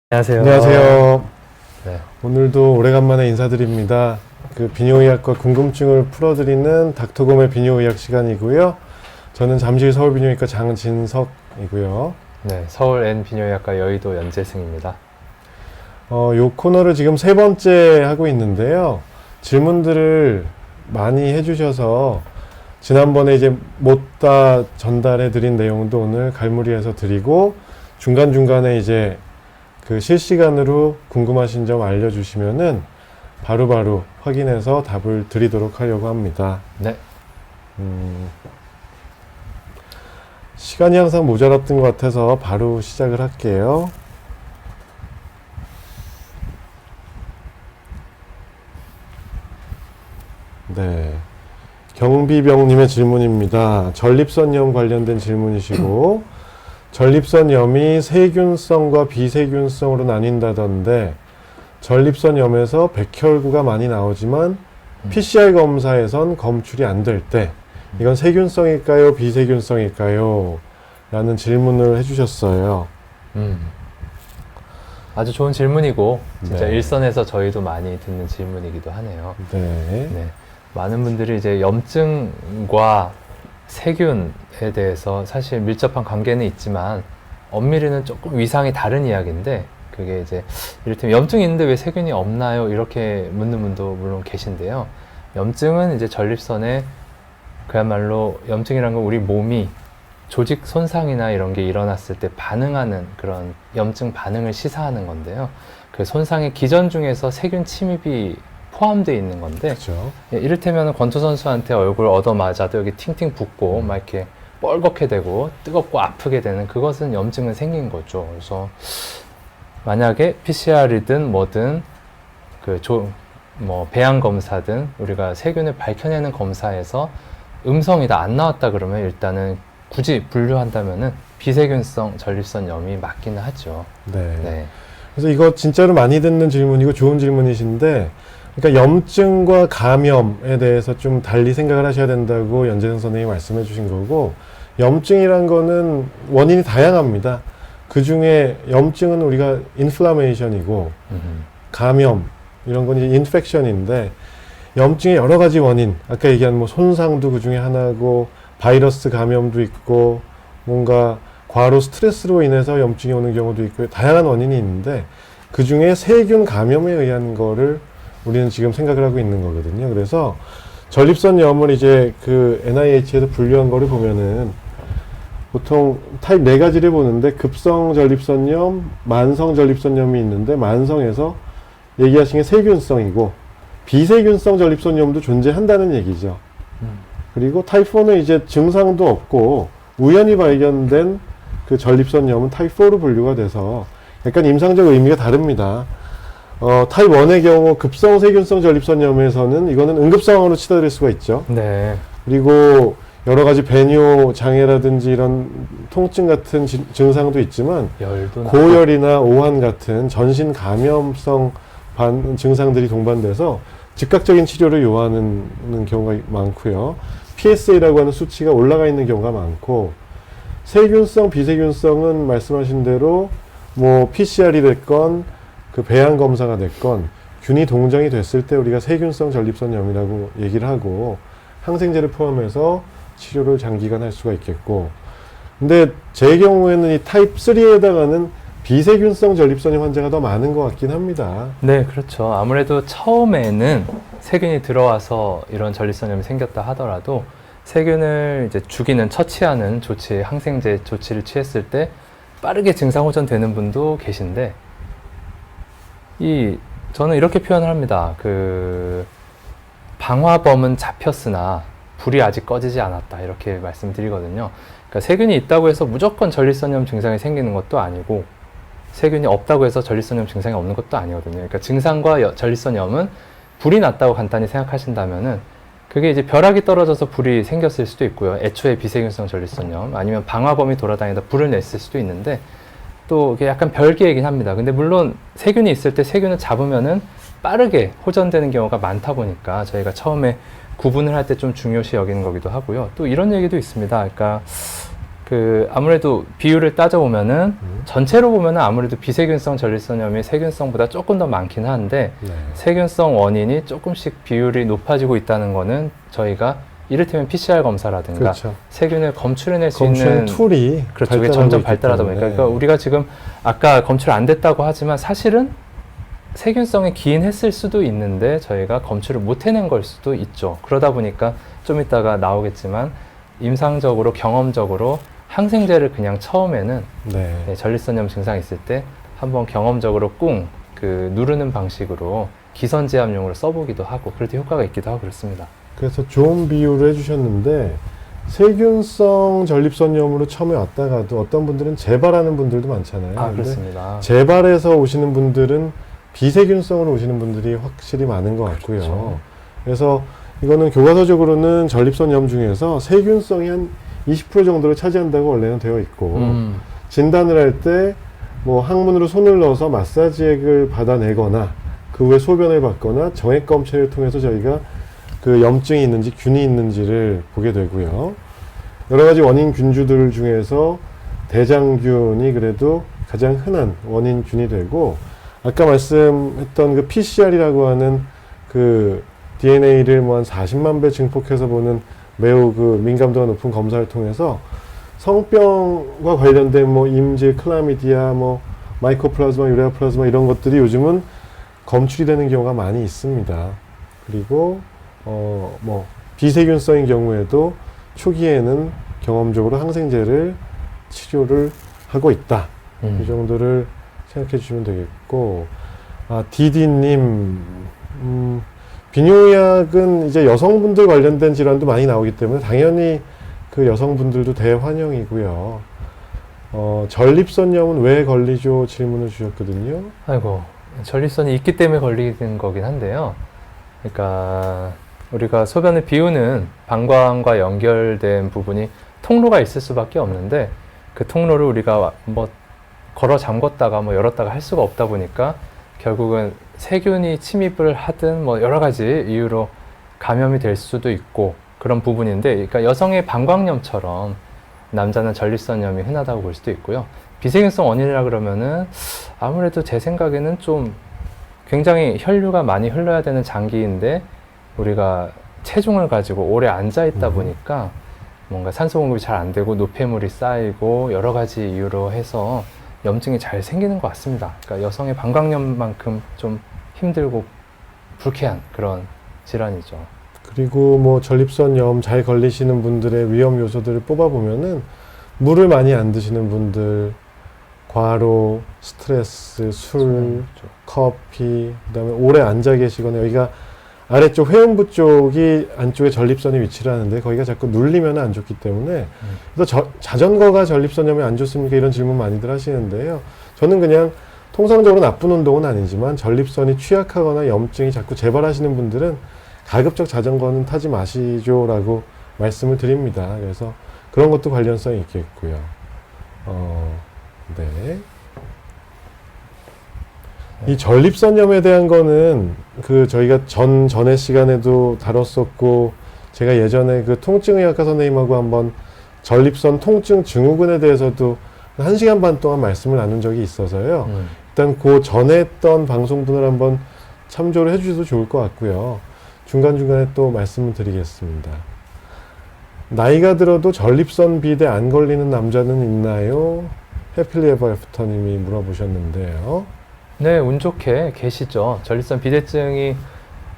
안녕하세요. 안녕하세요. 네. 오늘도 오래간만에 인사드립니다. 비뇨의학과 궁금증을 풀어드리는 닥터곰의 비뇨의학 시간이고요. 저는 잠실 서울비뇨기과 장진석이고요. 네, 서울 N 비뇨의학과 여의도 연재승입니다. 요 코너를 지금 세 번째 하고 있는데요. 질문들을 많이 해주셔서 지난번에 이제 못 다 전달해 드린 내용도 오늘 갈무리해서 드리고 중간중간에 이제 실시간으로 궁금하신 점 알려주시면은 바로바로 확인해서 답을 드리도록 하려고 합니다. 네. 시간이 항상 모자랐던 것 같아서 바로 시작을 할게요. 네. 경비병님의 질문입니다. 전립선염 관련된 질문이시고 전립선염이 세균성과 비세균성으로 나뉜다던데 전립선염에서 백혈구가 많이 나오지만 PCR 검사에선 검출이 안 될 때 이건 세균성일까요? 비세균성일까요? 라는 질문을 해주셨어요. 아주 좋은 질문이고 진짜 네. 일선에서 저희도 많이 듣는 질문이기도 하네요. 네. 네. 많은 분들이 이제 염증과 세균에 대해서 사실 밀접한 관계는 있지만 엄밀히는 조금 위상이 다른 이야기인데 그게 이제 이를테면 염증이 있는데 왜 세균이 없나요? 이렇게 묻는 분도 물론 계신데요. 염증은 이제 전립선에 그야말로 염증이란 건 우리 몸이 조직 손상이나 이런 게 일어났을 때 반응하는 그런 염증 반응을 시사하는 건데요. 그 손상의 기전 중에서 세균 침입이 포함되어 있는 건데 그렇죠. 예, 이를테면 권투 선수한테 얼굴 얻어맞아도 여기 팅팅 붓고 막 이렇게 뻘겋게 되고 뜨겁고 아프게 되는 그것은 염증은 생긴 거죠. 그래서 만약에 PCR이든 뭐든 배양 검사든 우리가 세균을 밝혀내는 검사에서 음성이다 안 나왔다 그러면 일단은 굳이 분류한다면은 비세균성 전립선염이 맞기는 하죠. 네. 네. 그래서 이거 진짜로 많이 듣는 질문이고 좋은 질문이신데 그러니까 염증과 감염에 대해서 좀 달리 생각을 하셔야 된다고 연재성 선생님이 말씀해 주신 거고 염증이란 거는 원인이 다양합니다. 그 중에 염증은 우리가 인플라메이션이고 감염 이런 건 이제 인펙션인데 염증의 여러 가지 원인 아까 얘기한 뭐 손상도 그 중에 하나고 바이러스 감염도 있고 뭔가 과로 스트레스로 인해서 염증이 오는 경우도 있고 다양한 원인이 있는데 그 중에 세균 감염에 의한 거를 우리는 지금 생각을 하고 있는 거거든요. 그래서 전립선염을 이제 NIH에서 분류한 거를 보면은 보통 타입 4가지를 보는데 급성 전립선염, 만성 전립선염이 있는데 만성에서 얘기하신 게 세균성이고 비세균성 전립선염도 존재한다는 얘기죠. 그리고 타입 4는 이제 증상도 없고 우연히 발견된 그 전립선염은 타입 4로 분류가 돼서 약간 임상적 의미가 다릅니다. 타입 1의 경우 급성 세균성 전립선염에서는 이거는 응급상황으로 치달을 수가 있죠. 네. 그리고 여러 가지 배뇨 장애라든지 이런 통증 같은 증상도 있지만 고열이나 오한 같은 전신 감염성 증상들이 동반돼서 즉각적인 치료를 요하는 경우가 많고요. PSA라고 하는 수치가 올라가 있는 경우가 많고 세균성, 비세균성은 말씀하신 대로 뭐 PCR이 됐건 배양 검사가 됐건 균이 동정이 됐을 때 우리가 세균성 전립선염이라고 얘기를 하고 항생제를 포함해서 치료를 장기간 할 수가 있겠고 근데 제 경우에는 이 타입 3에 해당하는 비세균성 전립선염 환자가 더 많은 것 같긴 합니다. 네, 그렇죠. 아무래도 처음에는 세균이 들어와서 이런 전립선염이 생겼다 하더라도 세균을 이제 죽이는 처치하는 조치, 항생제 조치를 취했을 때 빠르게 증상 호전되는 분도 계신데 저는 이렇게 표현을 합니다. 방화범은 잡혔으나 불이 아직 꺼지지 않았다. 이렇게 말씀드리거든요. 그러니까 세균이 있다고 해서 무조건 전립선염 증상이 생기는 것도 아니고 세균이 없다고 해서 전립선염 증상이 없는 것도 아니거든요. 그러니까 증상과 전립선염은 불이 났다고 간단히 생각하신다면은 그게 이제 벼락이 떨어져서 불이 생겼을 수도 있고요. 애초에 비세균성 전립선염 아니면 방화범이 돌아다니다 불을 냈을 수도 있는데 또 이게 약간 별개이긴 합니다. 근데 물론 세균이 있을 때 세균을 잡으면은 빠르게 호전되는 경우가 많다 보니까 저희가 처음에 구분을 할 때 좀 중요시 여기는 거기도 하고요. 또 이런 얘기도 있습니다. 그러니까 아무래도 비율을 따져보면은 전체로 보면은 아무래도 비세균성 전립선염이 세균성보다 조금 더 많긴 한데 네. 세균성 원인이 조금씩 비율이 높아지고 있다는 거는 저희가 이를테면 PCR 검사라든가 그렇죠. 세균을 검출해낼 수 검출 있는 툴이 그렇죠. 이게 발달하고 점점 있기 발달하다 때문에. 보니까 그러니까 우리가 지금 아까 검출 안 됐다고 하지만 사실은 세균성에 기인했을 수도 있는데 저희가 검출을 못 해낸 걸 수도 있죠. 그러다 보니까 좀 이따가 나오겠지만 임상적으로 경험적으로 항생제를 그냥 처음에는 네. 전립선염 증상이 있을 때 한번 경험적으로 꿍 누르는 방식으로 기선제압용으로 써보기도 하고 그럴 때 효과가 있기도 하고 그렇습니다. 그래서 좋은 비유를 해주셨는데 세균성 전립선염으로 처음에 왔다가도 어떤 분들은 재발하는 분들도 많잖아요. 근데 그렇습니다. 재발해서 오시는 분들은 비세균성으로 오시는 분들이 확실히 많은 것 같고요. 그렇죠. 그래서 이거는 교과서적으로는 전립선염 중에서 세균성이 한 20% 정도를 차지한다고 원래는 되어 있고 진단을 할 때 뭐 항문으로 손을 넣어서 마사지액을 받아내거나 그 후에 소변을 받거나 정액 검체를 통해서 저희가 그 염증이 있는지 균이 있는지를 보게 되고요. 여러 가지 원인 균주들 중에서 대장균이 그래도 가장 흔한 원인 균이 되고 아까 말씀했던 그 PCR이라고 하는 그 DNA를 뭐 한 40만 배 증폭해서 보는 매우 그 민감도가 높은 검사를 통해서 성병과 관련된 뭐 임질, 클라미디아, 뭐 마이코플라즈마, 유레아 플라즈마 이런 것들이 요즘은 검출이 되는 경우가 많이 있습니다. 그리고 뭐 비세균성인 경우에도 초기에는 경험적으로 항생제를 치료를 하고 있다. 이 정도를 생각해 주시면 되겠고, 디디님, 비뇨약은 이제 여성분들 관련된 질환도 많이 나오기 때문에 당연히 그 여성분들도 대환영이고요. 전립선염은 왜 걸리죠? 질문을 주셨거든요. 아이고, 전립선이 있기 때문에 걸리는 거긴 한데요. 그러니까 우리가 소변을 비우는 방광과 연결된 부분이 통로가 있을 수밖에 없는데 그 통로를 우리가 뭐 걸어 잠궜다가 뭐 열었다가 할 수가 없다 보니까 결국은 세균이 침입을 하든 뭐 여러 가지 이유로 감염이 될 수도 있고 그런 부분인데, 그러니까 여성의 방광염처럼 남자는 전립선염이 흔하다고 볼 수도 있고요. 비세균성 원인이라 그러면은 아무래도 제 생각에는 좀 굉장히 혈류가 많이 흘러야 되는 장기인데 우리가 체중을 가지고 오래 앉아 있다 보니까 뭔가 산소 공급이 잘 안 되고 노폐물이 쌓이고 여러 가지 이유로 해서 염증이 잘 생기는 것 같습니다. 그러니까 여성의 방광염만큼 좀 힘들고 불쾌한 그런 질환이죠. 그리고 뭐 전립선염 잘 걸리시는 분들의 위험 요소들을 뽑아보면은 물을 많이 안 드시는 분들, 과로, 스트레스, 술, 커피, 그다음에 오래 앉아 계시거나 여기가 아래쪽 회음부 쪽이 안쪽에 전립선이 위치를 하는데 거기가 자꾸 눌리면 안 좋기 때문에 그래서 자전거가 전립선염에 안 좋습니까? 이런 질문 많이들 하시는데요. 저는 그냥 통상적으로 나쁜 운동은 아니지만 전립선이 취약하거나 염증이 자꾸 재발하시는 분들은 가급적 자전거는 타지 마시죠라고 말씀을 드립니다. 그래서 그런 것도 관련성이 있겠고요. 네. 이 전립선염에 대한 거는 그 저희가 전에 시간에도 다뤘었고 제가 예전에 그 통증의학과 선생님하고 한번 전립선 통증 증후군에 대해서도 1시간 반 동안 말씀을 나눈 적이 있어서요. 일단 그 전에 했던 방송분을 한번 참조를 해주셔도 좋을 것 같고요. 중간중간에 또 말씀을 드리겠습니다. 나이가 들어도 전립선 비대 안 걸리는 남자는 있나요? 해필리 에버 애프터님이 물어보셨는데요. 네, 운 좋게 계시죠. 전립선 비대증이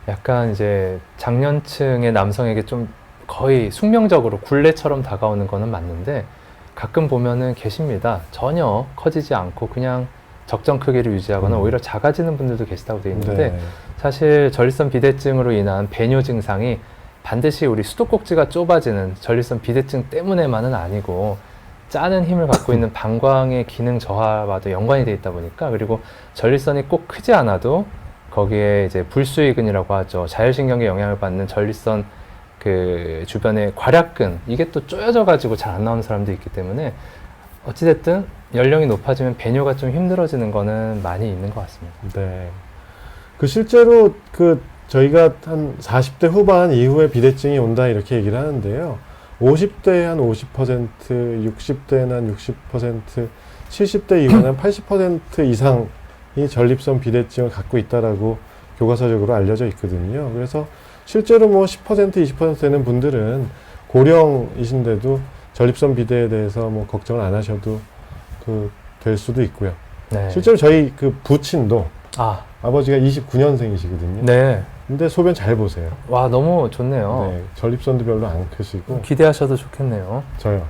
약간 이제 장년층의 남성에게 좀 거의 숙명적으로 굴레처럼 다가오는 거는 맞는데 가끔 보면은 계십니다. 전혀 커지지 않고 그냥 적정 크기를 유지하거나 오히려 작아지는 분들도 계시다고 되어 있는데 네. 사실 전립선 비대증으로 인한 배뇨 증상이 반드시 우리 수도꼭지가 좁아지는 전립선 비대증 때문에만은 아니고 짜는 힘을 갖고 있는 방광의 기능 저하와도 연관이 되어 있다 보니까, 그리고 전립선이 꼭 크지 않아도 거기에 이제 불수의근이라고 하죠. 자율신경계 영향을 받는 전립선 그 주변의 괄약근, 이게 또 쪼여져 가지고 잘 안 나오는 사람도 있기 때문에 어찌됐든 연령이 높아지면 배뇨가 좀 힘들어지는 거는 많이 있는 것 같습니다. 네. 그 실제로 그 저희가 한 40대 후반 이후에 비대증이 온다 이렇게 얘기를 하는데요. 50대에 한 50%, 60대에는 한 60%, 70대 이후는 한 80% 이상이 전립선 비대증을 갖고 있다라고 교과서적으로 알려져 있거든요. 그래서 실제로 뭐 10%, 20% 되는 분들은 고령이신데도 전립선 비대에 대해서 뭐 걱정을 안 하셔도 될 수도 있고요. 네. 실제로 저희 그 부친도 아, 아버지가 29년생이시거든요. 네. 근데 소변 잘 보세요. 와, 너무 좋네요. 네, 전립선도 별로 안 크시고 기대하셔도 좋겠네요. 저요.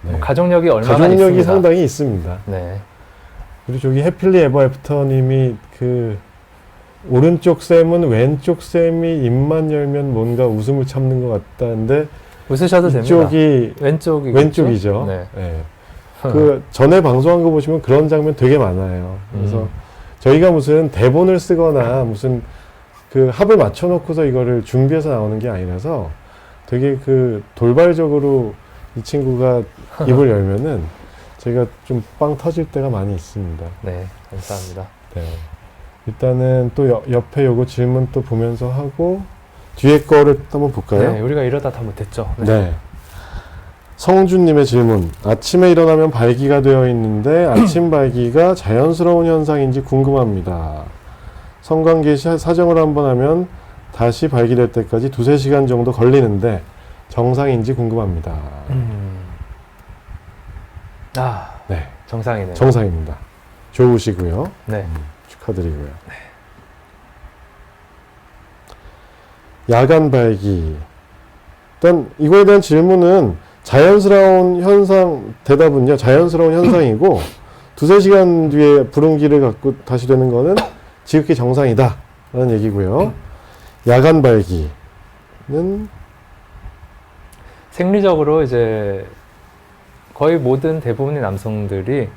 네. 뭐 가족력이 얼마나 가족력이 있습니다. 상당히 있습니다. 네. 그리고 저기 해필리 에버 애프터님이 그 오른쪽 쌤은 왼쪽 쌤이 입만 열면 뭔가 웃음을 참는 것 같다는데 웃으셔도 됩니다. 이쪽이 왼쪽이죠? 왼쪽이죠. 네. 네. 그 전에 방송한 거 보시면 그런 장면 되게 많아요. 그래서 음. 저희가 무슨 대본을 쓰거나 무슨 그 합을 맞춰놓고서 이거를 준비해서 나오는 게 아니라서 되게 그 돌발적으로 이 친구가 입을 열면은 제가 좀 빵 터질 때가 많이 있습니다. 네, 감사합니다. 네. 일단은 또 옆에 요거 질문 또 보면서 하고 뒤에 거를 또 한번 볼까요? 네, 우리가 이러다 다 못했죠. 네. 성준님의 질문. 아침에 일어나면 발기가 되어 있는데 아침 발기가 자연스러운 현상인지 궁금합니다. 성관계 사정을 한번 하면 다시 발기될 때까지 2-3시간 정도 걸리는데 정상인지 궁금합니다. 아, 네. 정상이네요. 정상입니다. 좋으시고요. 네. 축하드리고요. 야간 발기. 일단 이거에 대한 질문은 자연스러운 현상, 대답은요, 자연스러운 현상이고, 2-3시간 뒤에 부릉기를 갖고 다시 되는 거는 지극히 정상이다. 라는 얘기고요. 야간 발기는, 생리적으로 이제 거의 모든 대부분의 남성들이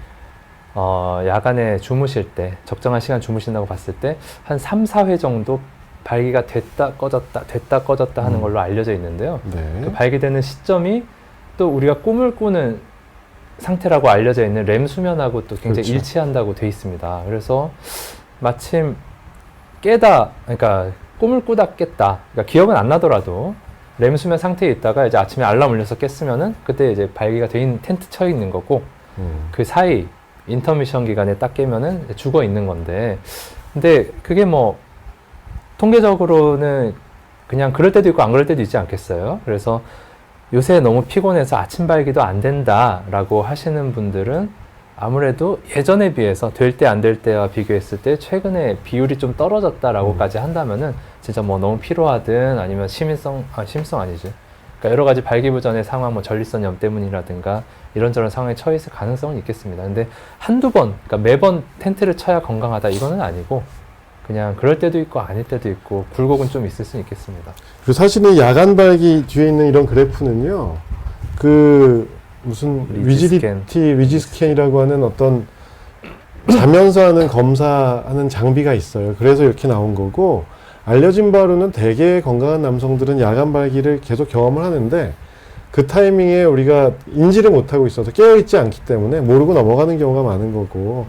야간에 주무실 때, 적정한 시간 주무신다고 봤을 때, 한 3-4회 정도 발기가 됐다 꺼졌다 하는 걸로 알려져 있는데요. 네. 그 발기되는 시점이 또 우리가 꿈을 꾸는 상태라고 알려져 있는 렘 수면하고 또 굉장히 그렇죠. 일치한다고 돼 있습니다. 그래서 마침 그러니까 꿈을 꾸다 깼다. 그러니까 기억은 안 나더라도 렘 수면 상태에 있다가 이제 아침에 알람 울려서 깼으면은 그때 이제 발기가 돼 있는 텐트 쳐 있는 거고 그 사이 인터미션 기간에 딱 깨면은 죽어 있는 건데 근데 그게 뭐 통계적으로는 그냥 그럴 때도 있고 안 그럴 때도 있지 않겠어요? 그래서 요새 너무 피곤해서 아침 발기도 안 된다라고 하시는 분들은 아무래도 예전에 비해서 될 때 안 될 때와 비교했을 때 최근에 비율이 좀 떨어졌다라고까지 한다면은 진짜 뭐 너무 피로하든 아니면 심성 아니지. 그러니까 여러 가지 발기부전의 상황, 뭐 전립선염 때문이라든가 이런저런 상황에 처해 있을 가능성은 있겠습니다. 근데 한두 번, 그러니까 매번 텐트를 쳐야 건강하다 이거는 아니고 그냥 그럴 때도 있고 아닐 때도 있고 굴곡은 좀 있을 수는 있겠습니다. 그리고 사실은 야간 발기 뒤에 있는 이런 그래프는요, 그 무슨 위지 스캔이라고 하는 어떤 자면서 하는 검사하는 장비가 있어요. 그래서 이렇게 나온 거고, 알려진 바로는 대개 건강한 남성들은 야간 발기를 계속 경험을 하는데 그 타이밍에 우리가 인지를 못하고 있어서 깨어있지 않기 때문에 모르고 넘어가는 경우가 많은 거고,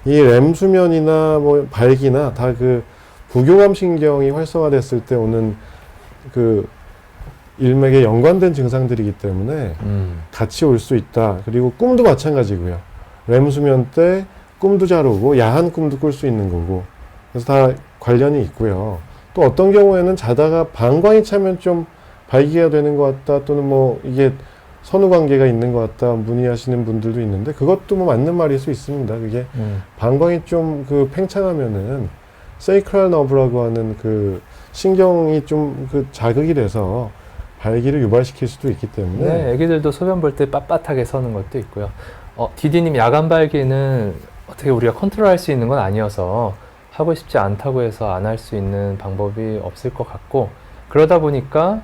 이 렘 수면이나 뭐 발기나 다 그 부교감 신경이 활성화됐을 때 오는 그 일맥에 연관된 증상들이기 때문에 같이 올 수 있다. 그리고 꿈도 마찬가지고요. 렘 수면 때 꿈도 잘 오고 야한 꿈도 꿀 수 있는 거고, 그래서 다 관련이 있고요. 또 어떤 경우에는 자다가 방광이 차면 좀 발기가 되는 것 같다, 또는 뭐 이게 선후 관계가 있는 것 같다 문의하시는 분들도 있는데, 그것도 뭐 맞는 말일 수 있습니다. 그게 방광이 좀 그 팽창하면은 세이크랄 너브라고 하는 그 신경이 좀 그 자극이 돼서 발기를 유발시킬 수도 있기 때문에. 네, 애기들도 소변 볼 때 빳빳하게 서는 것도 있고요. 디디님 야간 발기는 어떻게 우리가 컨트롤할 수 있는 건 아니어서 하고 싶지 않다고 해서 안 할 수 있는 방법이 없을 것 같고, 그러다 보니까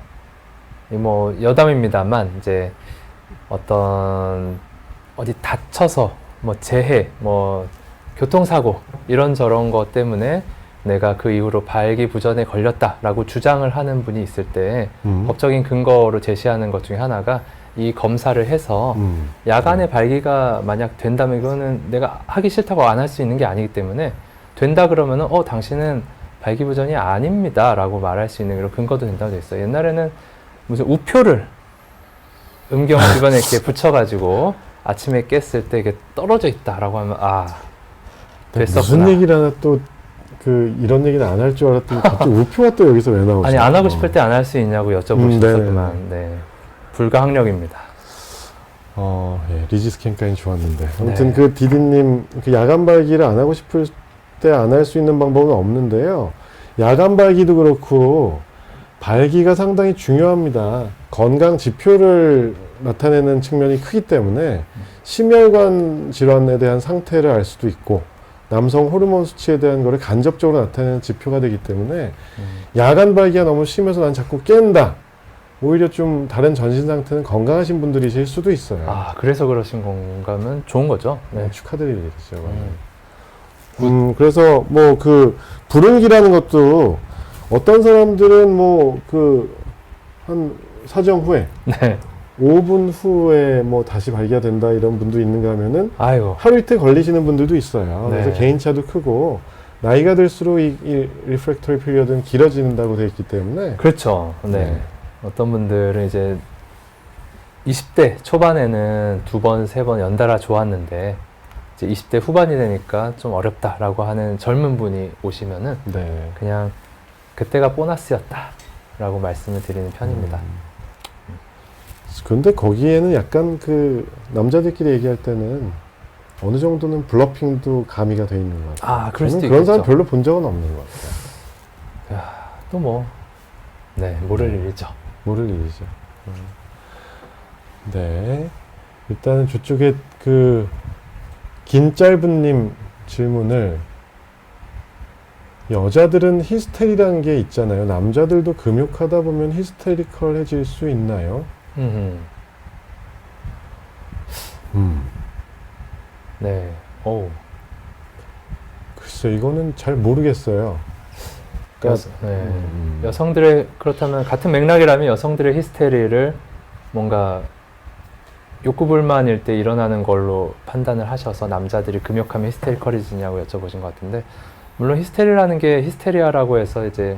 뭐 여담입니다만 이제 어디 다쳐서 뭐 재해, 뭐 교통사고 이런저런 것 때문에 내가 그 이후로 발기부전에 걸렸다라고 주장을 하는 분이 있을 때 법적인 근거로 제시하는 것 중에 하나가 이 검사를 해서 야간에 발기가 만약 된다면 이거는 내가 하기 싫다고 안 할 수 있는 게 아니기 때문에 된다 그러면은 당신은 발기부전이 아닙니다 라고 말할 수 있는 그런 근거도 된다고 돼 있어요. 옛날에는 무슨 우표를 음경 주변에 이렇게 붙여가지고 아침에 깼을 때 이게 떨어져 있다라고 하면 됐었구나. 무슨 얘기를 하나 또 이런 얘기는 안 할 줄 알았더니 갑자기 우표가 또 여기서 왜 나오죠? 아니 안 하고 싶을 때 안 할 수 있냐고 여쭤보셨었구만. 네. 불가항력입니다. 예, 리지스 캠까지 좋았는데. 아무튼 네. 그 디디님, 그 야간 발기를 안 하고 싶을 때 안 할 수 있는 방법은 없는데요. 야간 발기도 그렇고, 발기가 상당히 중요합니다. 건강 지표를 나타내는 측면이 크기 때문에, 심혈관 질환에 대한 상태를 알 수도 있고, 남성 호르몬 수치에 대한 거를 간접적으로 나타내는 지표가 되기 때문에, 야간 발기가 너무 심해서 난 자꾸 깬다. 오히려 좀 다른 전신 상태는 건강하신 분들이실 수도 있어요. 그래서 그러신 건가면 좋은 거죠. 네. 축하드릴 일이죠. 그래서 뭐 불응기라는 것도 어떤 사람들은 한 사정 후에 네. 5분 후에 다시 발기가 된다 이런 분도 있는가 하면은 아이고. 하루 이틀 걸리시는 분들도 있어요. 네. 그래서 개인차도 크고 나이가 들수록 이 리프렉터리 피리어드는 길어진다고 되어 있기 때문에 그렇죠. 네. 어떤 분들은 이제 20대 초반에는 2번, 3번 연달아 좋았는데 이제 20대 후반이 되니까 좀 어렵다라고 하는 젊은 분이 오시면은 네. 그냥 그때가 보너스였다라고 말씀을 드리는 편입니다. 근데 거기에는 약간 남자들끼리 얘기할 때는 어느 정도는 블러핑도 가미가 돼 있는 것 같아요. 그럴 수도 저는 그런 사람 있겠죠. 별로 본 적은 없는 것 같아요. 또 모를 일이죠. 모를 일이죠. 네. 일단은 저쪽에 긴 짧은님 질문을 여자들은 히스테리라는 게 있잖아요. 남자들도 금욕하다 보면 히스테리컬해질 수 있나요? 네. 글쎄, 이거는 잘 모르겠어요. 여성들의 그렇다면 같은 맥락이라면 여성들의 히스테리를 뭔가 욕구불만일 때 일어나는 걸로 판단을 하셔서 남자들이 금욕하면 히스테리컬해지냐고 여쭤보신 것 같은데, 물론 히스테리라는 게 히스테리아라고 해서 이제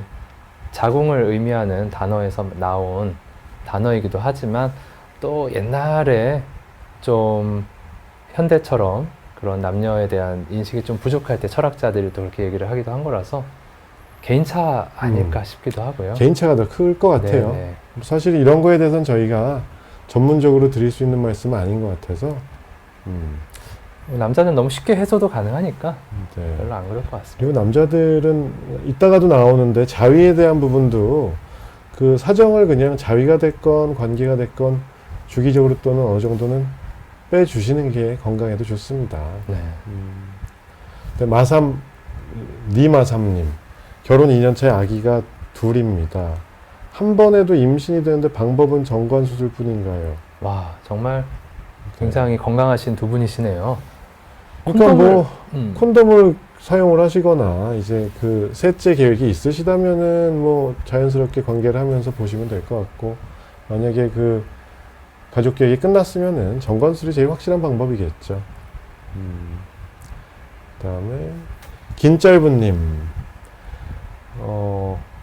자궁을 의미하는 단어에서 나온 단어이기도 하지만 또 옛날에 좀 현대처럼 그런 남녀에 대한 인식이 좀 부족할 때 철학자들이 또 그렇게 얘기를 하기도 한 거라서 개인차 아닐까 싶기도 하고요. 개인차가 더 클 것 같아요. 네네. 사실 이런 거에 대해서는 저희가 전문적으로 드릴 수 있는 말씀은 아닌 것 같아서 남자는 너무 쉽게 해소도 가능하니까 네. 별로 안 그럴 것 같습니다. 그리고 남자들은 이따가도 나오는데 자위에 대한 부분도 사정을 그냥 자위가 됐건 관계가 됐건 주기적으로 또는 어느 정도는 빼주시는 게 건강에도 좋습니다. 네. 니마삼님 결혼 2년차에 아기가 둘입니다. 한 번에도 임신이 되는데 방법은 정관수술 뿐인가요? 와, 정말 굉장히 건강하신 두 분이시네요. 그러니까 콘돔을 사용을 하시거나 이제 셋째 계획이 있으시다면은 자연스럽게 관계를 하면서 보시면 될 것 같고, 만약에 가족 계획이 끝났으면은 정관술이 제일 확실한 방법이겠죠. 그다음에 긴 짧은님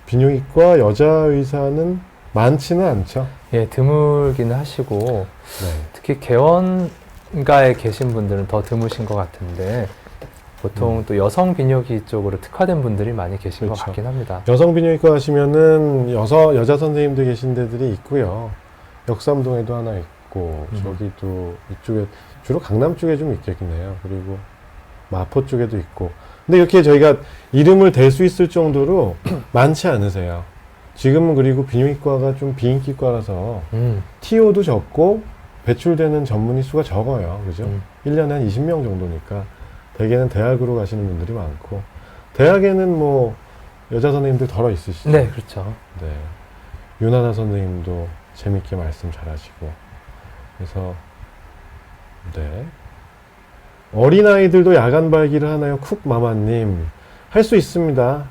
비뇨기과 여자 의사는 많지는 않죠. 예, 드물긴 하시고 네. 특히 개원가에 계신 분들은 더 드무신 것 같은데 보통 또 여성 비뇨기 쪽으로 특화된 분들이 많이 계신 그렇죠. 것 같긴 합니다. 여성 비뇨기과 하시면은 여자 선생님들 계신 데들이 있고요. 역삼동에도 하나 있고 저기도 이쪽에 주로 강남 쪽에 좀 있겠네요. 그리고 마포 쪽에도 있고. 근데 이렇게 저희가 이름을 댈 수 있을 정도로 많지 않으세요. 지금은 그리고 비뇨기과가 좀 비인기과라서 TO도 적고 배출되는 전문의 수가 적어요. 그죠? 1년에 한 20명 정도니까 대개는 대학으로 가시는 분들이 많고, 대학에는 여자 선생님들 덜어 있으시죠? 네, 그렇죠. 네. 윤하나 선생님도 재밌게 말씀 잘하시고. 그래서 네. 어린아이들도 야간 발기를 하나요? 쿡마마님. 할 수 있습니다.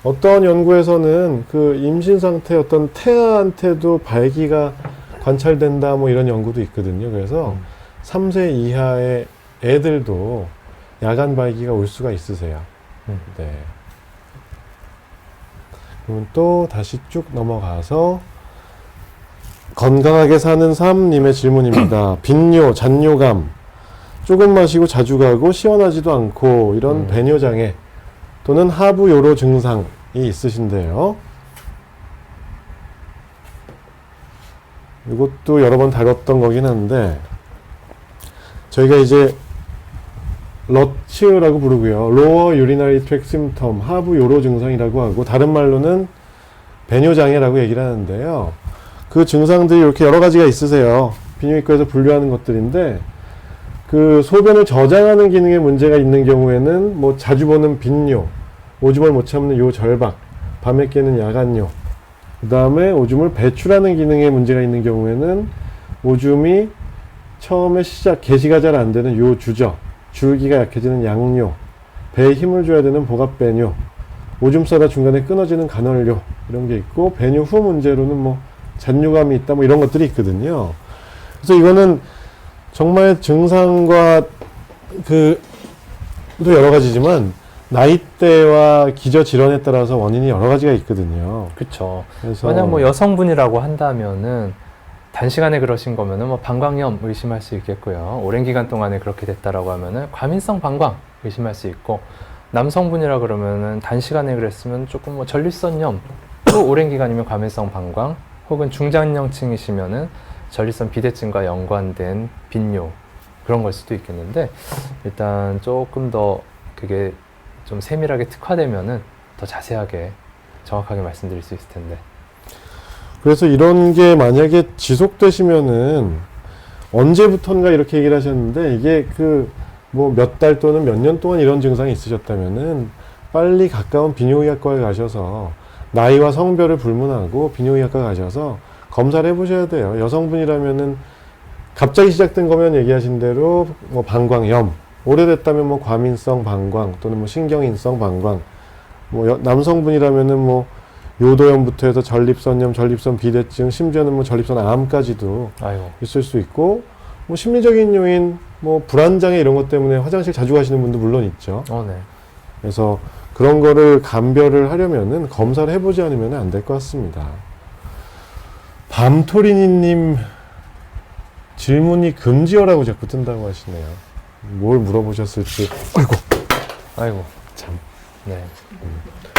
어떤 연구에서는 임신 상태 어떤 태아한테도 발기가 관찰된다 이런 연구도 있거든요. 그래서 3세 이하의 애들도 야간 발기가 올 수가 있으세요. 네. 그러면 또 다시 쭉 넘어가서 건강하게 사는 삶님의 질문입니다. 빈뇨, 잔뇨감, 조금 마시고 자주 가고 시원하지도 않고 이런 배뇨장애 또는 하부 요로 증상이 있으신데요. 이것도 여러 번 다뤘던 거긴 한데 저희가 이제 러츠라고 부르고요. 로어 유리너리 트랙 심텀, 하부 요로 증상이라고 하고 다른 말로는 배뇨장애라고 얘기를 하는데요. 그 증상들이 이렇게 여러 가지가 있으세요. 비뇨기과에서 분류하는 것들인데 그 소변을 저장하는 기능에 문제가 있는 경우에는 뭐 자주 보는 빈뇨, 오줌을 못 참는 요절박, 밤에 깨는 야간뇨, 그 다음에 오줌을 배출하는 기능에 문제가 있는 경우에는 오줌이 처음에 개시가 잘 안 되는 요주저, 줄기가 약해지는 양뇨, 배에 힘을 줘야 되는 복압배뇨, 오줌 싸다 중간에 끊어지는 간헐뇨 이런 게 있고 배뇨 후 문제로는 뭐 잔뇨감이 있다 뭐 이런 것들이 있거든요. 그래서 이거는 정말 증상과 또 여러 가지지만 나이대와 기저 질환에 따라서 원인이 여러 가지가 있거든요. 그렇죠. 그래서 만약 뭐 여성분이라고 한다면은 단시간에 그러신 거면은 뭐 방광염 의심할 수 있겠고요. 오랜 기간 동안에 그렇게 됐다라고 하면은 과민성 방광 의심할 수 있고, 남성분이라 그러면은 단시간에 그랬으면 조금 뭐 전립선염, 또 오랜 기간이면 과민성 방광, 혹은 중장년층이시면은 전립선 비대증과 연관된 빈뇨 그런 걸 수도 있겠는데, 일단 조금 더 그게 좀 세밀하게 특화되면은 더 자세하게 정확하게 말씀드릴 수 있을 텐데. 그래서 이런 게 만약에 지속되시면은 언제부턴가 이렇게 얘기를 하셨는데 이게 뭐 몇 달 또는 몇 년 동안 이런 증상이 있으셨다면은 빨리 가까운 비뇨기과에 가셔서 나이와 성별을 불문하고 비뇨기과 가셔서 검사를 해보셔야 돼요. 여성분이라면은 갑자기 시작된 거면 얘기하신 대로 뭐 방광염, 오래됐다면 뭐 과민성 방광 또는 뭐 신경인성 방광, 뭐 남성분이라면은 뭐 요도염부터 해서 전립선염, 전립선 비대증, 심지어는 뭐 전립선 암까지도 아이고. 있을 수 있고, 뭐 심리적인 요인, 뭐 불안장애 이런 것 때문에 화장실 자주 가시는 분도 물론 있죠. 네. 그래서 그런 거를 감별을 하려면은 검사를 해보지 않으면 안 될 것 같습니다. 밤토리니님 질문이 금지어라고 자꾸 뜬다고 하시네요. 뭘 물어보셨을지. 아이고. 참. 네.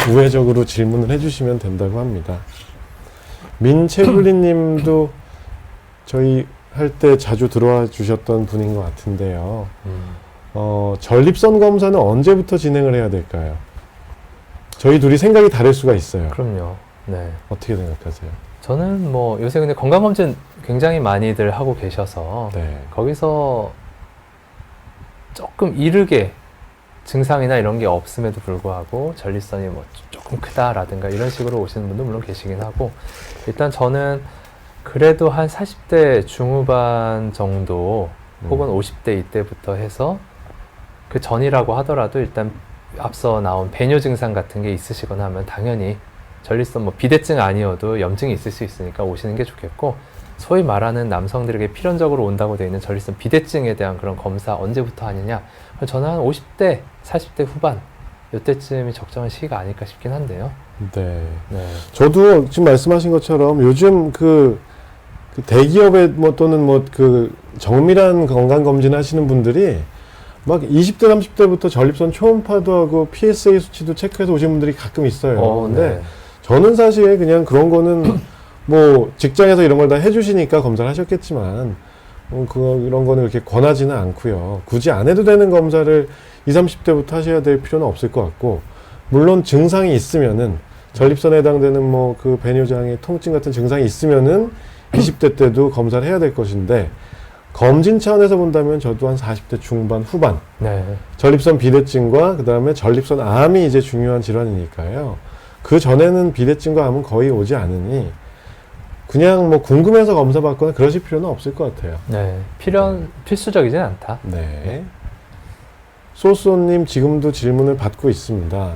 우회적으로 질문을 해주시면 된다고 합니다. 민채블리 님도 저희 할 때 자주 들어와 주셨던 분인 것 같은데요. 전립선 검사는 언제부터 진행을 해야 될까요? 저희 둘이 생각이 다를 수가 있어요. 그럼요. 네. 어떻게 생각하세요? 저는 뭐 요새 근데 건강검진 굉장히 많이들 하고 계셔서 네. 거기서 조금 이르게 증상이나 이런 게 없음에도 불구하고 전립선이 뭐 조금 크다라든가 이런 식으로 오시는 분도 물론 계시긴 하고, 일단 저는 그래도 한 40대 중후반 정도 혹은 50대 이때부터 해서 그 전이라고 하더라도 일단 앞서 나온 배뇨 증상 같은 게 있으시거나 하면 당연히 전립선 뭐 비대증 아니어도 염증이 있을 수 있으니까 오시는 게 좋겠고, 소위 말하는 남성들에게 필연적으로 온다고 되어 있는 전립선 비대증에 대한 그런 검사 언제부터 하느냐, 저는 한 50대, 40대 후반 이때쯤이 적정한 시기가 아닐까 싶긴 한데요. 네. 네. 저도 지금 말씀하신 것처럼 요즘 그 대기업에 뭐 또는 뭐 정밀한 건강검진 하시는 분들이 막 20대, 30대부터 전립선 초음파도 하고 PSA 수치도 체크해서 오신 분들이 가끔 있어요. 근데 네. 저는 사실 그냥 그런 거는 뭐 직장에서 이런 걸 다 해주시니까 검사를 하셨겠지만 이런 거는 그렇게 권하지는 않고요. 굳이 안 해도 되는 검사를 20, 30대부터 하셔야 될 필요는 없을 것 같고, 물론 증상이 있으면은 전립선에 해당되는 뭐 배뇨장애, 통증 같은 증상이 있으면은 20대 때도 검사를 해야 될 것인데, 검진 차원에서 본다면 저도 한 40대 중반 후반 네. 전립선 비대증과 그 다음에 전립선 암이 이제 중요한 질환이니까요. 그 전에는 비대증과 암은 거의 오지 않으니 그냥 뭐 궁금해서 검사 받거나 그러실 필요는 없을 것 같아요. 네. 필수적이진 않다. 네. 소소님 지금도 질문을 받고 있습니다.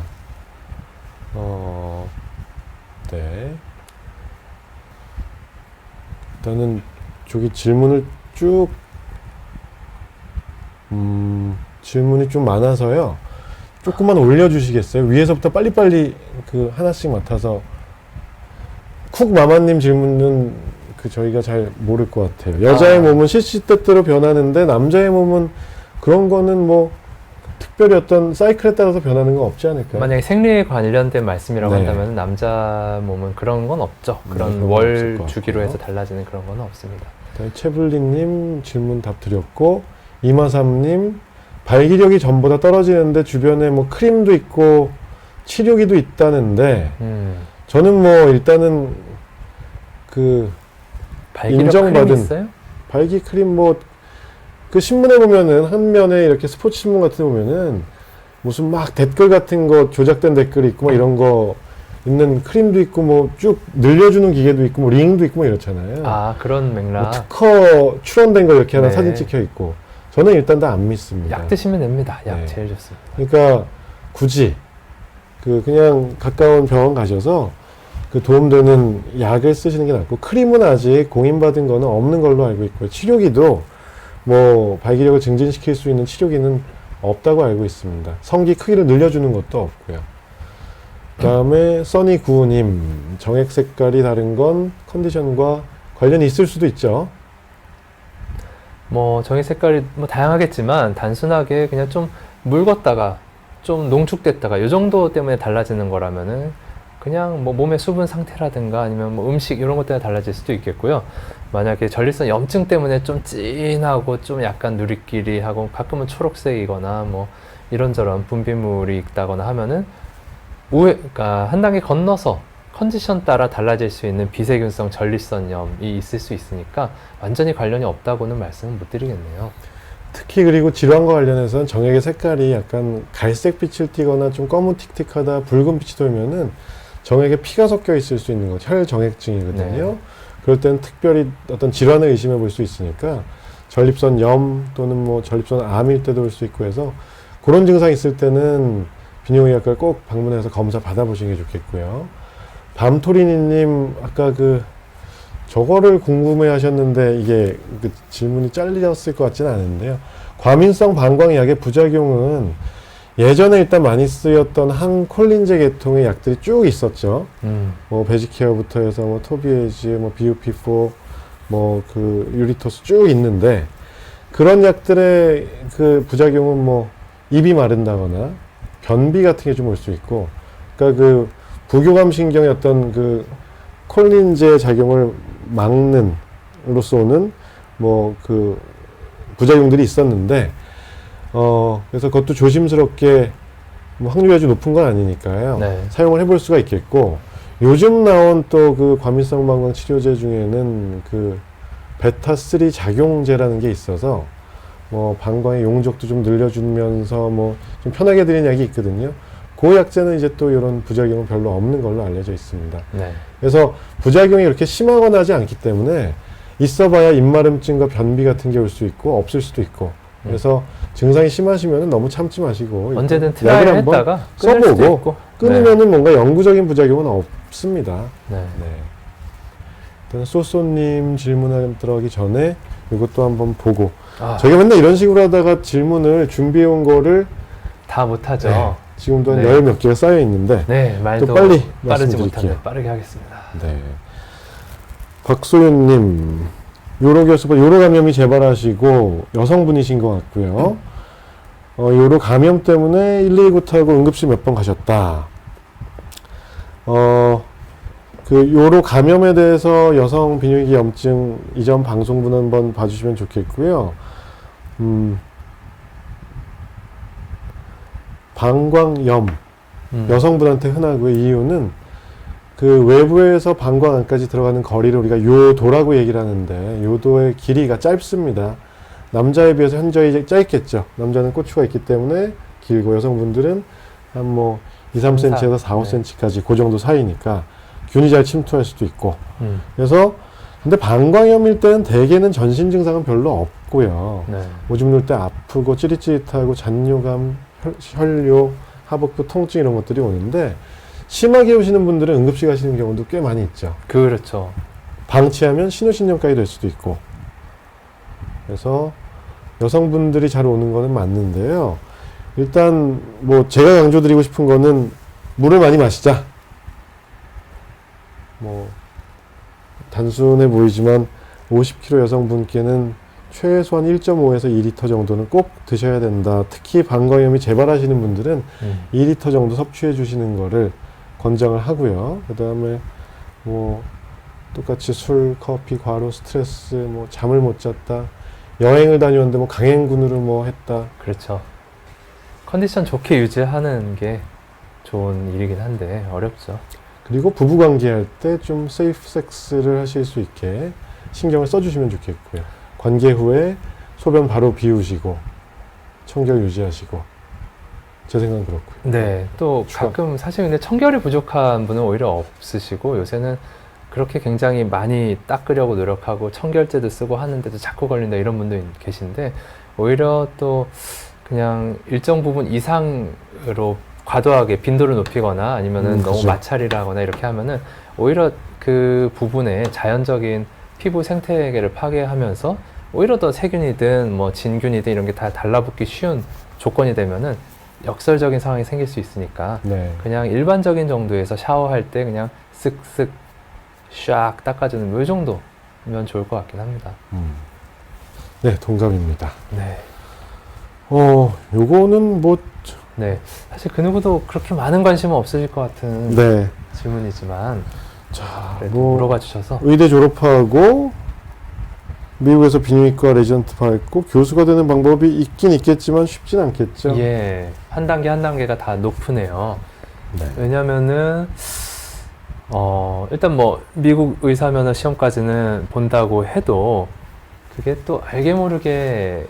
네. 일단은 저기 질문을 쭉 질문이 좀 많아서요. 조금만 올려주시겠어요? 위에서부터 빨리빨리 하나씩 맡아서. 쿡마마님 질문은 그 저희가 잘 모를 것 같아요. 여자의 몸은 시시때때로 변하는데 남자의 몸은 그런 거는 뭐 특별히 어떤 사이클에 따라서 변하는 건 없지 않을까요? 만약에 생리에 관련된 말씀이라고 네. 한다면 남자 몸은 그런 건 없죠. 그런 그런 건 월 없을 것 주기로 같고요. 해서 달라지는 그런 건 없습니다. 최블리님 질문 답 드렸고, 이마삼님 발기력이 전보다 떨어지는데 주변에 뭐 크림도 있고 치료기도 있다는데 저는 뭐 일단은 그 발기력 인정받은 크림 있어요? 발기 크림 뭐 그 신문에 보면은 한 면에 이렇게 스포츠 신문 같은 데 보면은 무슨 막 댓글 같은 거 조작된 댓글이 있고 뭐 이런 거 있는 크림도 있고 뭐 쭉 늘려주는 기계도 있고 뭐 링도 있고 뭐 이렇잖아요. 아, 그런 뭐 맥락. 특허 출원된 거 이렇게 하나 네. 사진 찍혀 있고 저는 일단 다 안 믿습니다. 약 드시면 됩니다. 약 네. 제일 좋습니다. 그러니까 굳이 그냥 가까운 병원 가셔서 그 도움되는 약을 쓰시는 게 낫고, 크림은 아직 공인받은 거는 없는 걸로 알고 있고요. 치료기도 뭐 발기력을 증진시킬 수 있는 치료기는 없다고 알고 있습니다. 성기 크기를 늘려주는 것도 없고요. 그 다음에 써니구님, 정액 색깔이 다른 건 컨디션과 관련이 있을 수도 있죠. 뭐 정의 색깔이 뭐 다양하겠지만 단순하게 그냥 좀 묽었다가 좀 농축됐다가 이 정도 때문에 달라지는 거라면은 그냥 뭐 몸의 수분 상태라든가 아니면 뭐 음식 이런 것 때문에 달라질 수도 있겠고요. 만약에 전립선 염증 때문에 좀 진하고 좀 약간 누리끼리하고 가끔은 초록색이거나 뭐 이런저런 분비물이 있다거나 하면은 그러니까 한 단계 건너서 컨디션 따라 달라질 수 있는 비세균성 전립선염이 있을 수 있으니까 완전히 관련이 없다고는 말씀을 못 드리겠네요. 특히 그리고 질환과 관련해서는 정액의 색깔이 약간 갈색빛을 띠거나 좀 검은틱틱하다 붉은 빛이 돌면은 정액에 피가 섞여 있을 수 있는 거죠. 혈정액증이거든요. 네. 그럴 때는 특별히 어떤 질환을 의심해 볼 수 있으니까 전립선염 또는 뭐 전립선 암일 때도 올 수 있고 해서 그런 증상이 있을 때는 비뇨기과를 꼭 방문해서 검사 받아보시는 게 좋겠고요. 밤토리니님 아까 저거를 궁금해 하셨는데 이게 그 질문이 잘리셨을 것 같지는 않은데요. 과민성 방광약의 부작용은 예전에 일단 많이 쓰였던 항콜린제 계통의 약들이 쭉 있었죠. 뭐 베지케어부터 해서 뭐 토비에지, 뭐 비우피포, 뭐 유리토스 쭉 있는데 그런 약들의 그 부작용은 뭐 입이 마른다거나 변비 같은 게 좀 올 수 있고, 그러니까 부교감 신경의 어떤 콜린제 작용을 막는 로서 오는 뭐 부작용들이 있었는데 그래서 그것도 조심스럽게 뭐 확률이 아주 높은 건 아니니까요. 네. 사용을 해볼 수가 있겠고, 요즘 나온 또 과민성 방광 치료제 중에는 베타3 작용제라는 게 있어서 뭐 방광의 용적도 좀 늘려주면서 뭐 좀 편하게 드리는 약이 있거든요. 그 약제는 이제 또 이런 부작용은 별로 없는 걸로 알려져 있습니다. 네. 그래서 부작용이 그렇게 심하거나 하지 않기 때문에 있어봐야 입마름증과 변비 같은 게 올 수 있고 없을 수도 있고, 그래서 증상이 심하시면 너무 참지 마시고 언제든 약을 트라이를 한번 했다가 끊을 수도 써보고 있고. 끊으면은 뭔가 영구적인 부작용은 없습니다. 네. 네. 일단 소소님 질문 들어가기 전에 이것도 한번 보고, 저희가 맨날 이런 식으로 하다가 질문을 준비해 온 거를 다 못하죠. 네, 지금도 한 네. 10몇 개가 쌓여 있는데 네, 말도 또 빨리 빠르지 말씀드릴게요. 못한데 빠르게 하겠습니다. 네. 박소윤님, 요로 감염이 재발하시고 여성분이신 것 같고요. 요로 감염 때문에 119 타고 응급실 몇 번 가셨다. 요로 감염에 대해서 여성 비뇨기 염증 이전 방송분 한번 봐주시면 좋겠고요. 방광염, 여성분한테 흔하고요. 이유는 외부에서 방광 안까지 들어가는 거리를 우리가 요도라고 얘기를 하는데, 요도의 길이가 짧습니다. 남자에 비해서 현저히 짧겠죠. 남자는 고추가 있기 때문에 길고, 여성분들은 한 뭐 2, 3cm에서 4, 5cm까지 그 정도 사이니까 균이 잘 침투할 수도 있고. 그래서 근데 방광염일 때는 대개는 전신 증상은 별로 없고요. 네. 오줌 누를 때 아프고 찌릿찌릿하고 잔뇨감, 혈뇨, 하복부 통증 이런 것들이 오는데, 심하게 오시는 분들은 응급실 가시는 경우도 꽤 많이 있죠. 그렇죠. 방치하면 신우신염까지 될 수도 있고. 그래서 여성분들이 잘 오는 거는 맞는데요. 일단 뭐 제가 강조드리고 싶은 거는 물을 많이 마시자. 뭐 단순해 보이지만 50kg 여성분께는 최소한 1.5에서 2리터 정도는 꼭 드셔야 된다. 특히 방광염이 재발하시는 분들은 2리터 정도 섭취해 주시는 거를 권장을 하고요. 그 다음에 뭐 똑같이 술, 커피, 과로, 스트레스, 뭐 잠을 못 잤다, 여행을 다녀왔는데 뭐 강행군으로 뭐 했다. 그렇죠. 컨디션 좋게 유지하는 게 좋은 일이긴 한데 어렵죠. 그리고 부부관계할 때 좀 세이프 섹스를 하실 수 있게 신경을 써주시면 좋겠고요. 관계 후에 소변 바로 비우시고 청결 유지하시고, 제 생각은 그렇고요. 네, 또 추가. 가끔 사실 근데 청결이 부족한 분은 오히려 없으시고 요새는 그렇게 굉장히 많이 닦으려고 노력하고 청결제도 쓰고 하는데도 자꾸 걸린다 이런 분도 계신데, 오히려 또 그냥 일정 부분 이상으로 과도하게 빈도를 높이거나 아니면은 너무 그죠. 마찰이라 하거나 이렇게 하면은 오히려 그 부분에 자연적인 피부 생태계를 파괴하면서 오히려 더 세균이든 뭐 진균이든 이런 게 다 달라붙기 쉬운 조건이 되면은 역설적인 상황이 생길 수 있으니까 네. 그냥 일반적인 정도에서 샤워할 때 그냥 쓱쓱 샥 닦아주는 뭐 이 정도면 좋을 것 같긴 합니다. 네, 동감입니다. 네. 요거는 뭐, 네. 사실 그 누구도 그렇게 많은 관심은 없으실 것 같은 네. 질문이지만 자, 그래도 뭐, 물어봐 주셔서 의대 졸업하고 미국에서 비뇨기과 레지던트 받고 교수가 되는 방법이 있긴 있겠지만 쉽진 않겠죠. 예, 한 단계 한 단계가 다 높으네요. 네. 왜냐면은 일단 뭐 미국 의사 면허 시험까지는 본다고 해도 그게 또 알게 모르게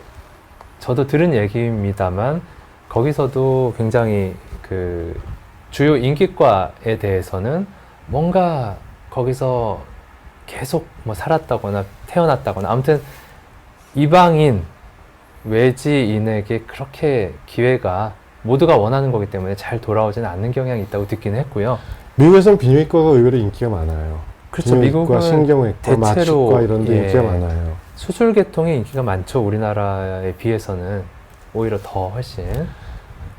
저도 들은 얘기입니다만 거기서도 굉장히 그 주요 인기과에 대해서는 뭔가 거기서 계속 뭐 살았다거나 태어났다거나 아무튼 이방인 외지인에게 그렇게 기회가 모두가 원하는 거기 때문에 잘 돌아오지는 않는 경향이 있다고 듣기는 했고요. 미국에서는 비뇨기과가 의외로 인기가 많아요. 그렇죠. 비뇨기과, 미국은 신경외과, 대체로, 마취과 이런 데 예, 인기가 많아요. 수술 계통에 인기가 많죠. 우리나라에 비해서는 오히려 더 훨씬.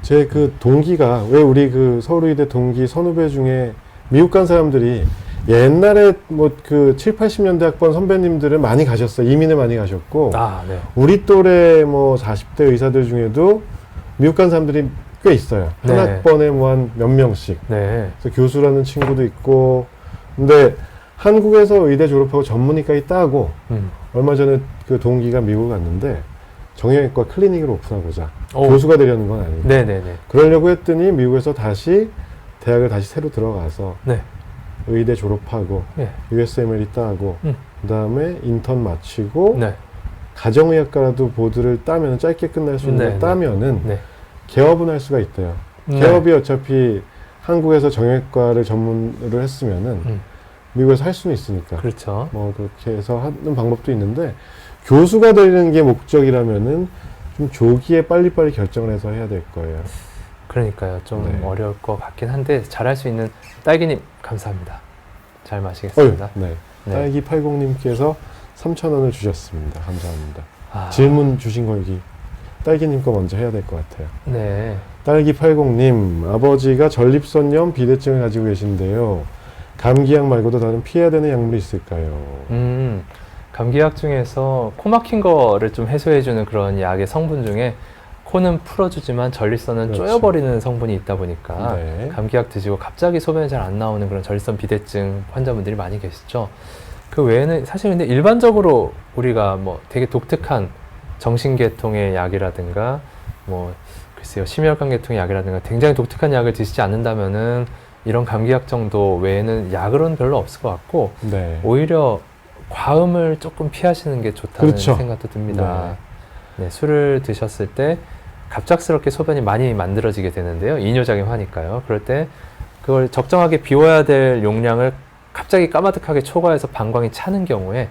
제 그 동기가, 왜 우리 그 서울의대 동기 선후배 중에 미국 간 사람들이 옛날에 뭐 그 7, 80년대 학번 선배님들은 많이 가셨어요. 이민을 많이 가셨고, 아, 네. 우리 또래 뭐 40대 의사들 중에도 미국 간 사람들이 꽤 있어요. 한 네. 학번에 뭐 한 몇 명씩. 네. 그래서 교수라는 친구도 있고. 근데 한국에서 의대 졸업하고 전문의까지 따고 얼마 전에 그 동기가 미국 갔는데 정형외과 클리닉을 오픈하고자, 오. 교수가 되려는 건 아니고 네네네. 그러려고 했더니 미국에서 다시 대학을 다시 새로 들어가서 네. 의대 졸업하고 네. USMLE 따고 음. 그 다음에 인턴 마치고 네. 가정의학과라도 보드를 따면 짧게 끝날 수 있는 네, 걸 네. 따면은 네. 개업은 할 수가 있대요. 네. 개업이 어차피 한국에서 정형외과를 전문으로 했으면은 미국에서 할 수는 있으니까 그렇죠. 뭐 그렇게 해서 하는 방법도 있는데, 교수가 되는 게 목적이라면은 좀 조기에 빨리빨리 결정을 해서 해야 될 거예요. 그러니까요. 좀 네. 어려울 것 같긴 한데 잘할 수 있는 딸기님 감사합니다. 잘 어휴, 마시겠습니다. 네. 네. 딸기 80님께서 3,000원을 주셨습니다. 감사합니다. 아, 질문 주신 거 여기 딸기님 거 먼저 해야 될 것 같아요. 네. 딸기 80님, 아버지가 전립선염 비대증을 가지고 계신데요. 감기약 말고도 다른 피해야 되는 약물이 있을까요? 감기약 중에서 코 막힌 거를 좀 해소해주는 그런 약의 성분 중에 코는 풀어주지만 전립선은 그렇죠. 쪼여버리는 성분이 있다 보니까 네. 감기약 드시고 갑자기 소변이 잘 안 나오는 그런 전립선 비대증 환자분들이 많이 계시죠. 그 외에는 사실 근데 일반적으로 우리가 뭐 되게 독특한 정신계통의 약이라든가 뭐 글쎄요 심혈관 계통의 약이라든가 굉장히 독특한 약을 드시지 않는다면은 이런 감기약 정도 외에는 약으로는 별로 없을 것 같고 네. 오히려 과음을 조금 피하시는 게 좋다는 그렇죠. 생각도 듭니다. 네, 술을 드셨을 때 갑작스럽게 소변이 많이 만들어지게 되는데요. 이뇨작용하니까요. 그럴 때 그걸 적정하게 비워야 될 용량을 갑자기 까마득하게 초과해서 방광이 차는 경우에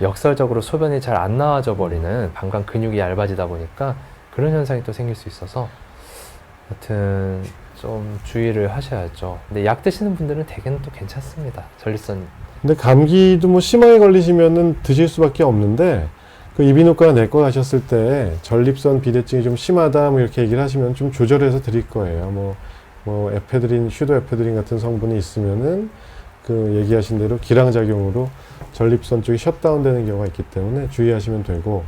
역설적으로 소변이 잘 안 나와져 버리는 방광 근육이 얇아지다 보니까 그런 현상이 또 생길 수 있어서 여튼 좀 주의를 하셔야죠. 근데 약 드시는 분들은 대개는 또 괜찮습니다. 전립선. 근데 감기도 뭐 심하게 걸리시면은 드실 수밖에 없는데, 그 이비인후과 내과 가셨을 때 전립선 비대증이 좀 심하다 뭐 이렇게 얘기를 하시면 좀 조절해서 드릴 거예요. 뭐 에페드린, 슈도에페드린 같은 성분이 있으면은 그 얘기하신 대로 기량작용으로 전립선 쪽이 셧다운되는 경우가 있기 때문에 주의하시면 되고,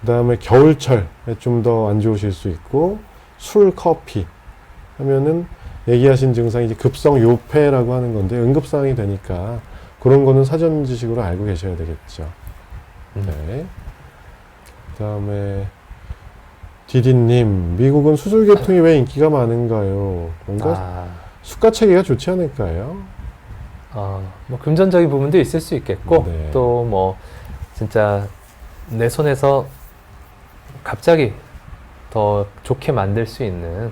그 다음에 겨울철에 좀 더 안 좋으실 수 있고, 술, 커피 하면은 얘기하신 증상이 이제 급성 요폐라고 하는 건데 응급상황이 되니까 그런 거는 사전 지식으로 알고 계셔야 되겠죠. 네. 그 다음에 디디님, 미국은 수술 계통이 왜 인기가 많은가요? 뭔가 수가 체계가 좋지 않을까요? 뭐 금전적인 부분도 있을 수 있겠고, 네. 또 뭐 진짜 내 손에서 갑자기 더 좋게 만들 수 있는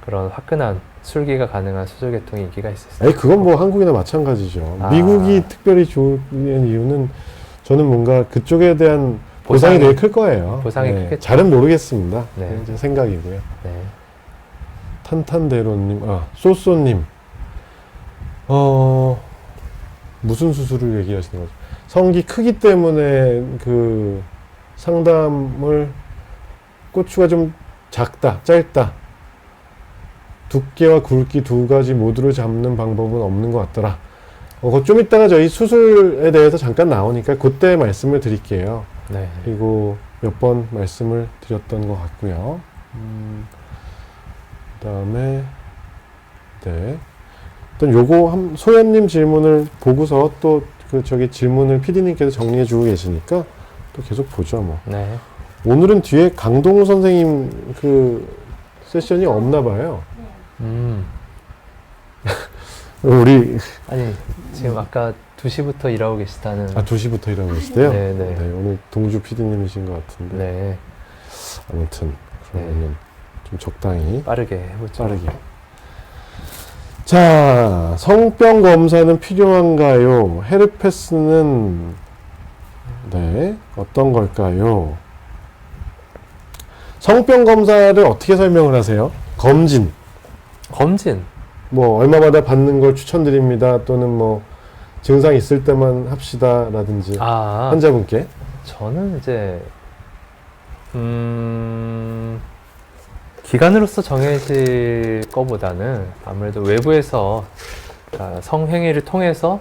그런 화끈한 술기가 가능한 수술 계통의 인기가 있을 수 에이, 그건 뭐 한국이나 마찬가지죠. 미국이 특별히 좋은 이유는 저는 뭔가 그쪽에 대한 보상이 되게 클 거예요. 보상이 네, 크겠죠. 잘은 모르겠습니다. 네. 제 생각이고요. 네. 탄탄대로님, 쏘쏘님, 무슨 수술을 얘기하시는 거죠? 성기 크기 때문에 그 상담을 고추가 좀 작다, 짧다, 두께와 굵기 두 가지 모두를 잡는 방법은 없는 것 같더라. 그거 좀 이따가 저희 수술에 대해서 잠깐 나오니까 그때 말씀을 드릴게요. 네. 그리고 몇 번 말씀을 드렸던 것 같고요. 그 다음에 네. 일단 요거 소연님 질문을 보고서 또 그 저기 질문을 PD님께서 정리해 주고 계시니까 또 계속 보죠 뭐. 네. 오늘은 뒤에 강동우 선생님 그 세션이 없나 봐요. 우리 아니 지금 아까 2시부터 일하고 계시다는. 2시부터 일하고 계시대요? 네, 네, 네. 오늘 동주 PD님이신 것 같은데. 네. 아무튼 그러면은 좀 적당히 빠르게 해보죠. 빠르게. 자, 성병 검사는 필요한가요? 헤르페스는 네, 어떤 걸까요? 성병 검사를 어떻게 설명을 하세요? 검진. 뭐 얼마마다 받는 걸 추천드립니다. 또는 뭐 증상 있을 때만 합시다라든지 환자분께. 저는 이제 기관으로서 정해질 거보다는 아무래도 외부에서 성행위를 통해서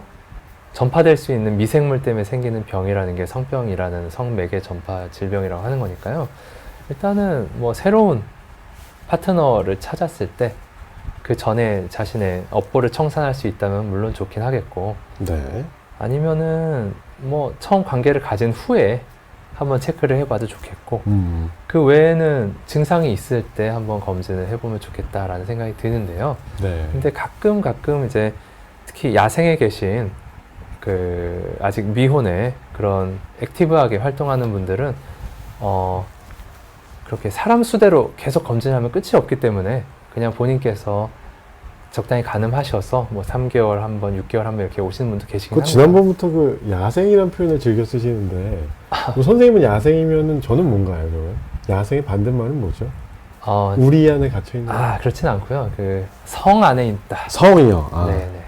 전파될 수 있는 미생물 때문에 생기는 병이라는 게 성병이라는 성매개 전파 질병이라고 하는 거니까요. 일단은 뭐 새로운 파트너를 찾았을 때 그 전에 자신의 업보를 청산할 수 있다면 물론 좋긴 하겠고, 네. 아니면은 뭐 처음 관계를 가진 후에 한번 체크를 해봐도 좋겠고, 그 외에는 증상이 있을 때 한번 검진을 해보면 좋겠다라는 생각이 드는데요. 네. 근데 가끔 이제 특히 야생에 계신 그 아직 미혼의 그런 액티브하게 활동하는 분들은 그렇게 사람 수대로 계속 검진하면 끝이 없기 때문에 그냥 본인께서 적당히 가늠하셔서 뭐 3개월 한 번, 6개월 한 번 이렇게 오시는 분도 계시긴 합니다. 지난번부터 그 야생이라는 표현을 즐겨 쓰시는데 뭐 선생님은 야생이면은 저는 뭔가요, 그러면? 야생의 반대말은 뭐죠? 우리 안에 갇혀 있는. 그렇진 않고요. 그 성 안에 있다. 성이요. 네네.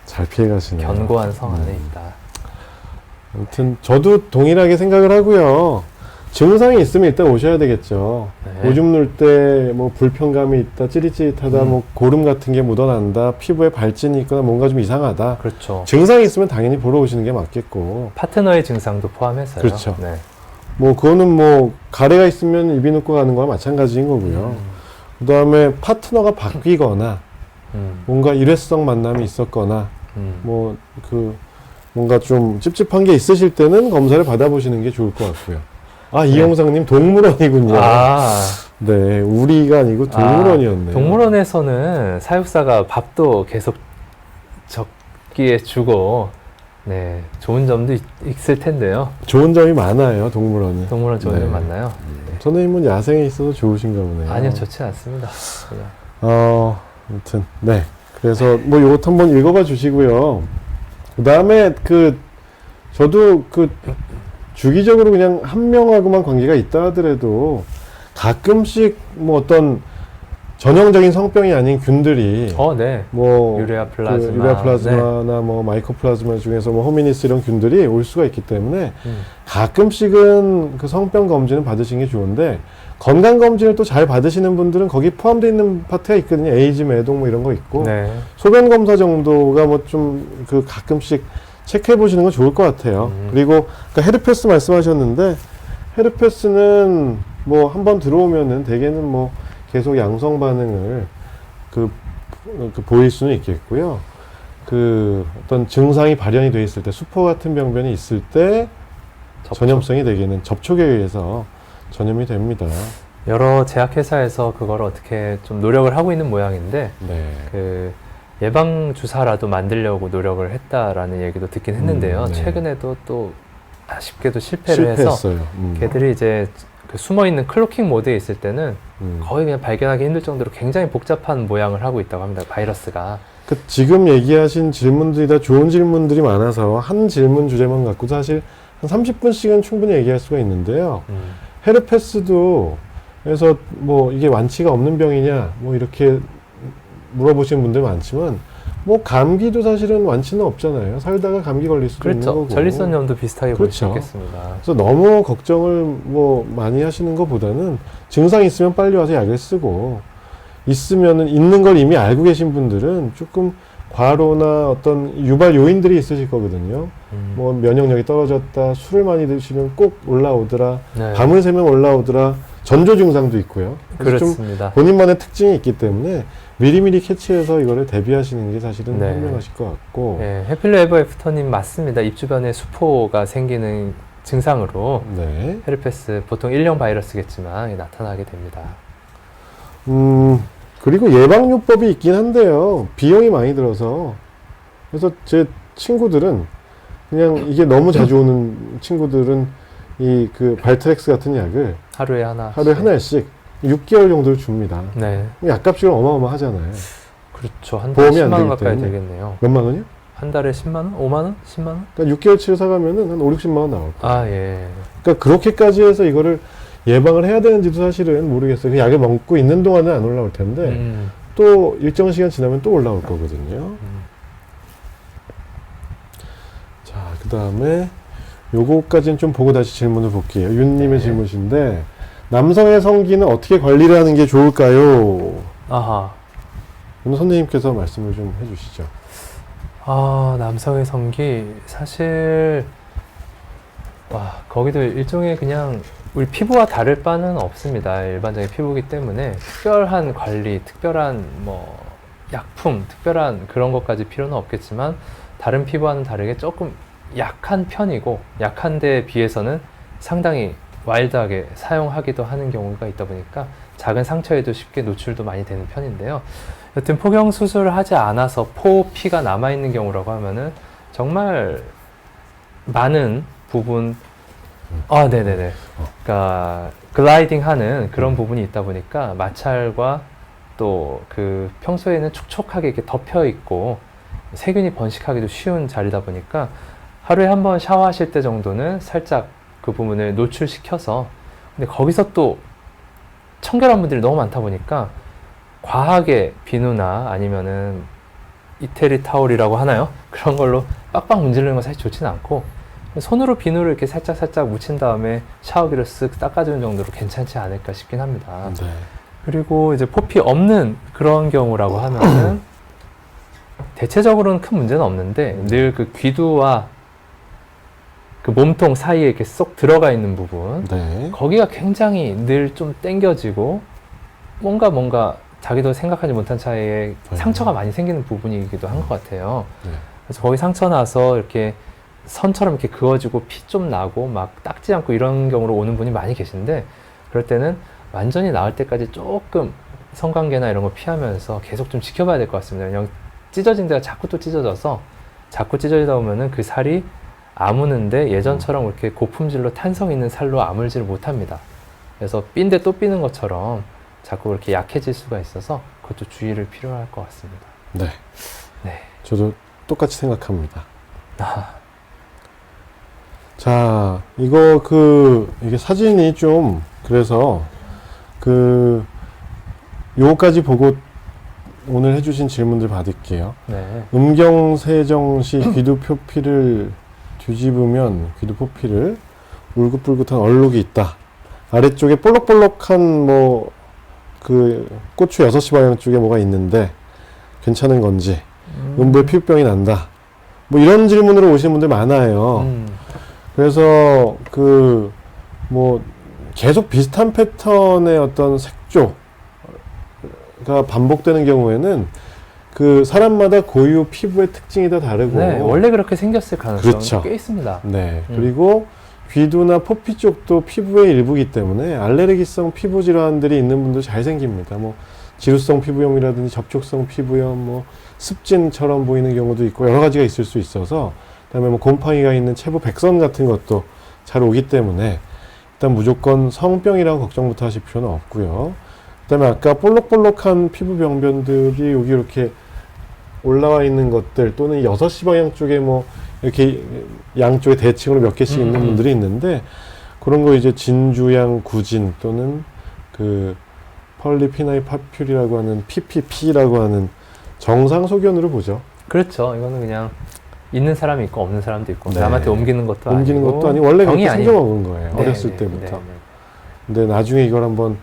잘 피해가시네요. 견고한 성 안에 있다. 아무튼 저도 동일하게 생각을 하고요. 증상이 있으면 일단 오셔야 되겠죠. 네. 오줌 눌 때 뭐 불편감이 있다, 찌릿찌릿하다, 뭐 고름 같은 게 묻어난다, 피부에 발진이 있거나 뭔가 좀 이상하다. 그렇죠. 증상이 있으면 당연히 보러 오시는 게 맞겠고. 파트너의 증상도 포함해서요. 그렇죠. 네. 뭐 그거는 뭐 가래가 있으면 이비인후과 가는 거와 마찬가지인 거고요. 그 다음에 파트너가 바뀌거나 뭔가 일회성 만남이 있었거나 뭐 그 뭔가 좀 찝찝한 게 있으실 때는 검사를 받아보시는 게 좋을 것 같고요. 이영상님 동물원이군요. 네, 우리가 아니고 동물원이었네요. 동물원에서는 사육사가 밥도 계속 적기에 주고, 네, 좋은 점도 있을 텐데요. 좋은 점이 많아요, 동물원이. 동물원 좋은 점 많나요? 선생님은 야생에 있어서 좋으신가 보네요. 아니요, 좋지 않습니다. 아무튼 네. 그래서 뭐 요것 한번 읽어봐 주시고요. 그 다음에 저도 주기적으로 그냥 한 명하고만 관계가 있다 하더라도 가끔씩 뭐 어떤 전형적인 성병이 아닌 균들이 네. 뭐 유레아 플라즈마, 유레아 플라즈마나 뭐 마이코플라즈마 중에서 뭐 호미니스 이런 균들이 올 수가 있기 때문에 가끔씩은 그 성병 검진을 받으시는 게 좋은데 건강검진을 또 잘 받으시는 분들은 거기 포함되어 있는 파트가 있거든요. 에이즈, 매동 뭐 이런 거 있고. 네. 소변 검사 정도가 뭐 좀 그 가끔씩 체크해 보시는 건 좋을 것 같아요. 그리고 아까 헤르페스 말씀하셨는데 헤르페스는 뭐 한번 들어오면은 대개는 뭐 계속 양성 반응을 그 보일 수는 있겠고요. 그 어떤 증상이 발현이 돼 있을 때 수포 같은 병변이 있을 때 전염성이 대개는 접촉에 의해서 전염이 됩니다. 여러 제약회사에서 그걸 어떻게 좀 노력을 하고 있는 모양인데 네. 그 예방 주사라도 만들려고 노력을 했다라는 얘기도 듣긴 했는데요. 네. 최근에도 또 아쉽게도 실패를 해서 실패했어요. 걔들이 이제 그 숨어 있는 클로킹 모드에 있을 때는 거의 그냥 발견하기 힘들 정도로 굉장히 복잡한 모양을 하고 있다고 합니다. 바이러스가. 그 지금 얘기하신 질문들이 다 좋은 질문들이 많아서 한 질문 주제만 갖고 사실 한 30분씩은 충분히 얘기할 수가 있는데요. 헤르페스도 그래서 뭐 이게 완치가 없는 병이냐 뭐 이렇게 물어보시는 분들 많지만 뭐 감기도 사실은 완치는 없잖아요. 살다가 감기 걸릴 수도 있는 그렇죠. 거고. 전립선염도 비슷하게 볼 수 그렇죠. 있겠습니다. 그래서 너무 걱정을 뭐 많이 하시는 것보다는 증상이 있으면 빨리 와서 약을 쓰고 있으면은 있는 걸 이미 알고 계신 분들은 조금 과로나 어떤 유발 요인들이 있으실 거거든요. 뭐 면역력이 떨어졌다, 술을 많이 드시면 꼭 올라오더라, 네. 밤을 새면 올라오더라, 전조 증상도 있고요. 그래서 좀 그렇습니다. 본인만의 특징이 있기 때문에 미리미리 캐치해서 이거를 대비하시는 게 사실은 네. 현명하실 것 같고. 네, 해필로 에버 애프터님 맞습니다. 입 주변에 수포가 생기는 증상으로 네. 헤르페스 보통 일형 바이러스겠지만 나타나게 됩니다. 그리고 예방요법이 있긴 한데요. 비용이 많이 들어서. 그래서 제 친구들은 그냥 이게 너무 자주 오는 친구들은 이 그 발트렉스 같은 약을 하루에 하나. 하루에 하나씩 6개월 정도를 줍니다. 네, 약값이 어마어마하잖아요. 그렇죠. 한 달에 보험이 안 10만 원 되기 가까이 때문에. 되겠네요. 몇만 원이요? 한 달에 10만 원? 5만 원? 10만 원? 그러니까 6개월치를 사가면은 한 5, 60만 원 나올 거예요. 아, 예. 그러니까 그렇게까지 해서 이거를 예방을 해야 되는지도 사실은 모르겠어요. 그 약을 먹고 있는 동안은 안 올라올 텐데 또 일정 시간 지나면 또 올라올 거거든요. 자, 그 다음에 요거까지는 좀 보고 다시 질문을 볼게요. 윤님의 네. 질문인데 남성의 성기는 어떻게 관리를 하는 게 좋을까요? 아하. 오늘 선생님께서 말씀을 좀 해주시죠. 아, 남성의 성기 사실 거기도 일종의 그냥 우리 피부와 다를 바는 없습니다. 일반적인 피부이기 때문에 특별한 관리, 특별한 뭐 약품, 특별한 그런 것까지 필요는 없겠지만 다른 피부와는 다르게 조금 약한 편이고 약한 데에 비해서는 상당히 와일드하게 사용하기도 하는 경우가 있다 보니까 작은 상처에도 쉽게 노출도 많이 되는 편인데요. 여튼 포경 수술을 하지 않아서 포피가 남아있는 경우라고 하면은 정말 많은 부분 네네네. 그러니까 글라이딩 하는 그런 부분이 있다 보니까 마찰과 또 그 평소에는 촉촉하게 이렇게 덮여 있고 세균이 번식하기도 쉬운 자리다 보니까 하루에 한 번 샤워하실 때 정도는 살짝 그 부분을 노출시켜서 근데 거기서 또 청결한 분들이 너무 많다 보니까 과하게 비누나 아니면은 이태리 타올이라고 하나요? 그런 걸로 빡빡 문지르는 건 사실 좋지는 않고 손으로 비누를 이렇게 살짝 묻힌 다음에 샤워기로 쓱 닦아주는 정도로 괜찮지 않을까 싶긴 합니다. 네. 그리고 이제 포피 없는 그런 경우라고 하면은 대체적으로는 큰 문제는 없는데 늘 그 귀두와 그 몸통 사이에 이렇게 쏙 들어가 있는 부분 네. 거기가 굉장히 늘 좀 당겨지고 뭔가 자기도 생각하지 못한 차이에 상처가 많이 생기는 부분이기도 한 것 같아요. 네. 그래서 거기 상처 나서 이렇게 선처럼 이렇게 그어지고 피 좀 나고 막 닦지 않고 이런 경우로 오는 분이 많이 계신데 그럴 때는 완전히 나을 때까지 조금 성관계나 이런 거 피하면서 계속 좀 지켜봐야 될 것 같습니다. 왜냐면 찢어진 데가 자꾸 또 찢어져서 자꾸 찢어지다 보면은 그 살이 아무는데 예전처럼 이렇게 고품질로 탄성 있는 살로 아물지를 못합니다. 그래서 삔데 또 삐는 것처럼 자꾸 이렇게 약해질 수가 있어서 그것도 주의를 필요할 것 같습니다. 네. 네. 저도 똑같이 생각합니다. 자, 이게 사진이 좀, 그래서, 요거까지 보고 오늘 해주신 질문들 받을게요. 네. 음경세정 시 귀두 표피를 뒤집으면 귀두 표피를 울긋불긋한 얼룩이 있다. 아래쪽에 볼록볼록한 뭐 그 고추 6시 방향 쪽에 뭐가 있는데 괜찮은 건지, 음부에 피부병이 난다. 뭐 이런 질문으로 오시는 분들 많아요. 그래서 그 뭐 계속 비슷한 패턴의 어떤 색조가 반복되는 경우에는 그 사람마다 고유 피부의 특징이 다 다르고, 네, 원래 그렇게 생겼을 가능성이 그렇죠. 꽤 있습니다. 네. 그리고 귀두나 포피 쪽도 피부의 일부이기 때문에 알레르기성 피부 질환들이 있는 분도 잘 생깁니다. 뭐 지루성 피부염이라든지 접촉성 피부염, 뭐 습진처럼 보이는 경우도 있고 여러 가지가 있을 수 있어서, 그다음에 뭐 곰팡이가 있는 체부 백선 같은 것도 잘 오기 때문에 일단 무조건 성병이라고 걱정부터 하실 필요는 없고요. 그다음에 아까 볼록볼록한 피부 병변들이 여기 이렇게 올라와 있는 것들, 또는 6시 방향 쪽에 뭐 이렇게 양쪽에 대칭으로 몇 개씩 있는 분들이 있는데, 그런 거 이제 진주양 구진 또는 그 펄리피나이 파퓰이라고 하는 PPP라고 하는 정상 소견으로 보죠. 그렇죠. 이거는 그냥 있는 사람이 있고 없는 사람도 있고, 네. 남한테 옮기는 것도 옮기는 아니고, 것도 아니고 원래 병이 그렇게 아니에요. 생겨먹은 거예요. 네, 어렸을 네, 때부터. 네, 네. 근데 나중에 이걸 한번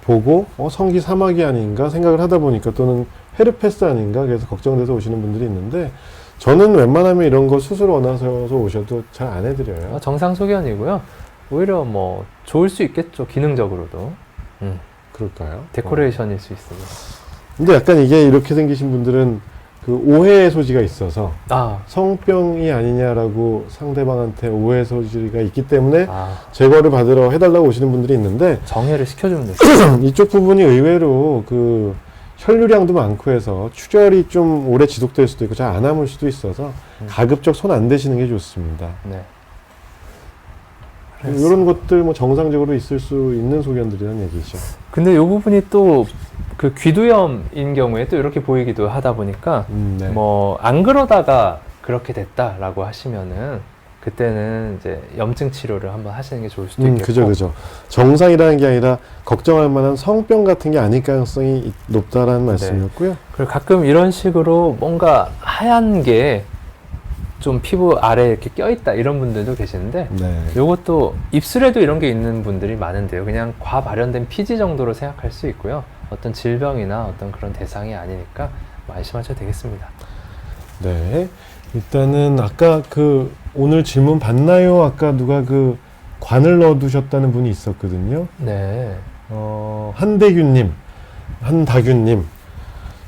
보고 성기 사막이 아닌가 생각을 하다 보니까, 또는 헤르페스 아닌가 그래서 걱정돼서 오시는 분들이 있는데, 저는 웬만하면 이런 거 수술 원하셔서 오셔도 잘 안 해드려요. 정상 소견이고요. 오히려 뭐 좋을 수 있겠죠. 기능적으로도. 그럴까요? 데코레이션일 수 있습니다. 근데 약간 이게 이렇게 생기신 분들은 그 오해의 소지가 있어서 성병이 아니냐라고 상대방한테 오해 소지가 있기 때문에 제거를 받으러 해달라고 오시는 분들이 있는데, 정해를 시켜주면 되죠. 이쪽 부분이 의외로 그 혈류량도 많고 해서 출혈이 좀 오래 지속될 수도 있고 잘 안 아물 수도 있어서 가급적 손 안 대시는 게 좋습니다. 네. 이런 것들 뭐 정상적으로 있을 수 있는 소견들이라는 얘기죠. 근데 이 부분이 또 그 귀두염인 경우에 또 이렇게 보이기도 하다 보니까 네. 뭐 안 그러다가 그렇게 됐다라고 하시면은 그때는 이제 염증 치료를 한번 하시는 게 좋을 수도 있겠고. 그죠. 정상이라는 게 아니라 걱정할 만한 성병 같은 게 아닐 가능성이 높다라는 말씀이었고요. 그리고 가끔 이런 식으로 뭔가 하얀 게 좀 피부 아래에 이렇게 껴있다 이런 분들도 계시는데, 네. 요것도 입술에도 이런 게 있는 분들이 많은데요. 그냥 과발현된 피지 정도로 생각할 수 있고요. 어떤 질병이나 어떤 그런 대상이 아니니까 안심하셔도 되겠습니다. 네. 일단은 아까 그 오늘 질문 봤나요? 아까 누가 그 관을 넣어두셨다는 분이 있었거든요. 네. 한다균님.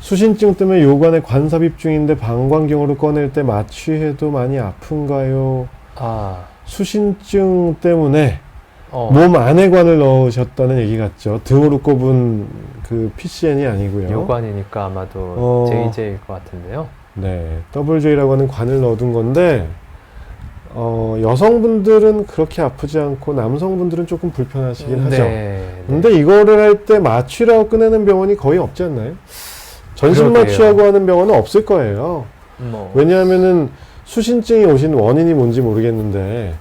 수신증 때문에 요관에 관 삽입 중인데 방광경으로 꺼낼 때 마취해도 많이 아픈가요? 수신증 때문에 몸 안에 관을 넣으셨다는 얘기 같죠. 등으로 꼽은 그 PCN이 아니고요. 요관이니까 아마도 JJ일 것 같은데요. 네, WJ라고 하는 관을 넣어둔 건데, 여성분들은 그렇게 아프지 않고 남성분들은 조금 불편하시긴 하죠. 근데 이거를 할 때 마취라고 꺼내는 병원이 거의 없지 않나요? 전신 마취하고 하는 병원은 없을 거예요. 왜냐하면은 수신증이 오신 원인이 뭔지 모르겠는데,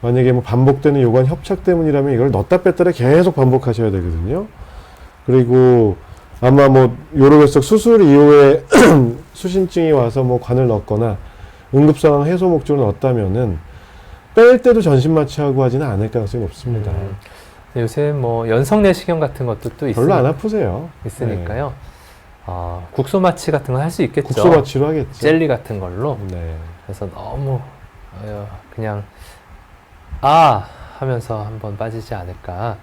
만약에 뭐 반복되는 요관 협착 때문이라면 이걸 넣었다 뺐다를 계속 반복하셔야 되거든요. 그리고 아마 뭐 요로결석 수술 이후에 수신증이 와서 뭐 관을 넣거나 응급상황 해소 목적으로 넣었다면은 뺄 때도 전신 마취하고 하지는 않을 가능성이 높습니다. 요새 뭐 연성 내시경 같은 것도 또 별로 안 아프세요. 있으니까요. 국소 마취 같은 건 할 수 있겠죠. 국소 마취로 하겠죠. 젤리 같은 걸로. 네. 그래서 너무 그냥 하면서 한번 빠지지 않을까.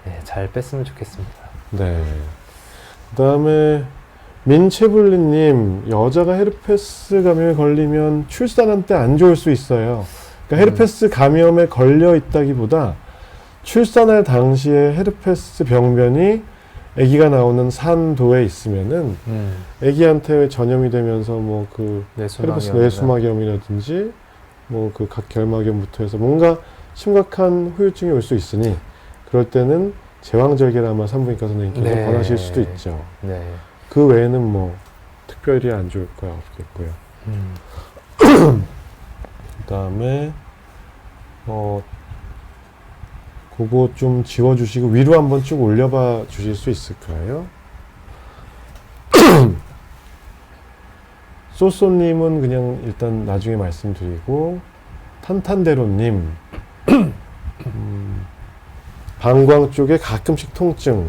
네, 잘 뺐으면 좋겠습니다. 네. 그다음에 민채블리님, 여자가 헤르페스 감염에 걸리면 출산한 때 안 좋을 수 있어요. 그러니까 헤르페스 감염에 걸려 있다기보다 출산할 당시에 헤르페스 병변이 아기가 나오는 산도에 있으면은 아기한테 전염이 되면서 뭐 그 헤르페스 뇌수막염이라든지 뭐 그 각결막염부터 해서 뭔가 심각한 후유증이 올 수 있으니, 그럴 때는 제왕절개를 산부인과 선생님께서 권하실 수도 있죠. 네. 그 외에는 뭐 특별히 안 좋을 거야 없겠고요. 그다음에 그거 좀 지워주시고 위로 한번 쭉 올려봐 주실 수 있을까요? 쏘쏘님은 그냥 일단 나중에 말씀드리고, 탄탄대로님 방광 쪽에 가끔씩 통증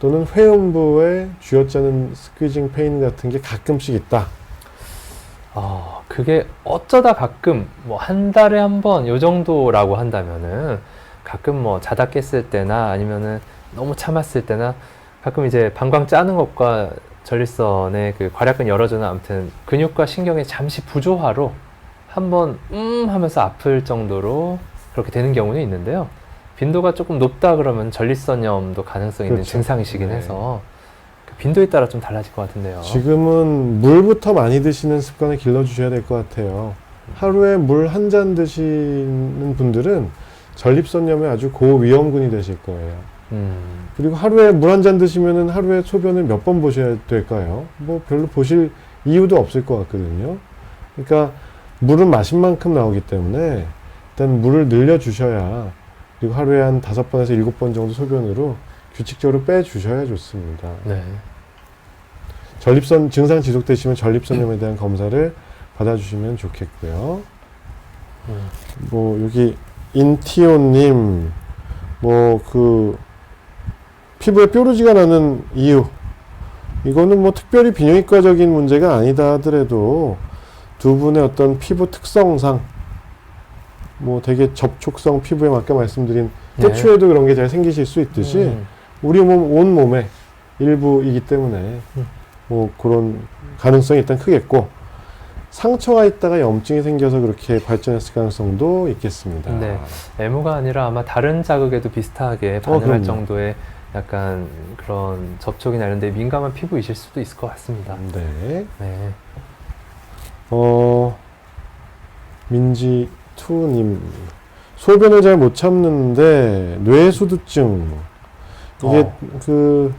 또는 회음부에 쥐어짜는 스퀴징 페인 같은 게 가끔씩 있다. 그게 어쩌다 가끔 뭐 한 달에 한 번 요 정도라고 한다면은 가끔 뭐 자다 깼을 때나 아니면은 너무 참았을 때나 가끔 이제 방광 짜는 것과 전립선의 그 괄약근 열어주는 아무튼 근육과 신경의 잠시 부조화로 한번 하면서 아플 정도로 그렇게 되는 경우는 있는데요. 빈도가 조금 높다 그러면 전립선염도 가능성이 있는 그렇죠. 증상이시긴 네. 해서 그 빈도에 따라 좀 달라질 것 같은데요. 지금은 물부터 많이 드시는 습관을 길러주셔야 될 것 같아요. 하루에 물 한 잔 드시는 분들은 전립선염에 아주 고위험군이 되실 거예요. 그리고 하루에 물 한 잔 드시면은 하루에 소변을 몇 번 보셔야 될까요? 뭐 별로 보실 이유도 없을 것 같거든요. 그러니까 물은 마신 만큼 나오기 때문에 일단 물을 늘려주셔야, 그리고 하루에 한 5번에서 7번 정도 소변으로 규칙적으로 빼주셔야 좋습니다. 네. 전립선 증상 지속되시면 전립선염에 대한 검사를 받아주시면 좋겠고요. 뭐 여기 인티오님, 뭐 그 피부에 뾰루지가 나는 이유, 이거는 뭐 특별히 비뇨기과적인 문제가 아니다 하더라도 두 분의 어떤 피부 특성상 뭐 되게 접촉성 피부에 아까 말씀드린 네. 때추에도 그런 게 잘 생기실 수 있듯이 우리 몸 온 몸의 일부이기 때문에 뭐 그런 가능성이 일단 크겠고, 상처가 있다가 염증이 생겨서 그렇게 발전했을 가능성도 있겠습니다. 네. 애무가 아니라 아마 다른 자극에도 비슷하게 반응할 그럼요. 정도의 약간 그런 접촉이나 이런 데 민감한 피부이실 수도 있을 것 같습니다. 네. 네. 민지투님, 소변을 잘 못 참는데 뇌수두증, 이게 그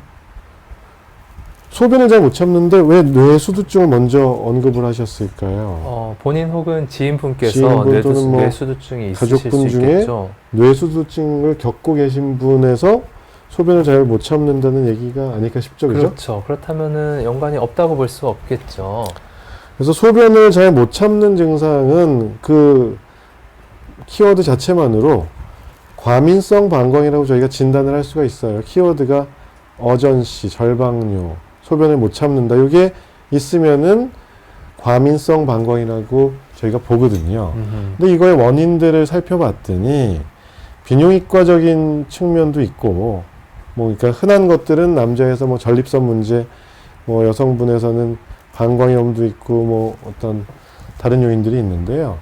소변을 잘 못 참는데 왜 뇌수두증을 먼저 언급을 하셨을까요? 본인 혹은 지인분께서 지인분 또는 뭐 뇌수두증이 있으실 가족분 수 중에 있겠죠. 뇌수두증을 겪고 계신 분에서 소변을 잘 못 참는다는 얘기가 아닐까 싶죠, 그죠? 그렇죠. 그렇다면은 연관이 없다고 볼 수 없겠죠. 그래서 소변을 잘 못 참는 증상은 그 키워드 자체만으로 과민성 방광이라고 저희가 진단을 할 수가 있어요. 키워드가 어전시, 절방뇨, 소변을 못 참는다, 이게 있으면은 과민성 방광이라고 저희가 보거든요. 근데 이거의 원인들을 살펴봤더니 비뇨기과적인 측면도 있고, 뭐 그러니까 흔한 것들은 남자에서 뭐 전립선 문제, 뭐 여성분에서는 방광염도 있고 뭐 어떤 다른 요인들이 있는데요.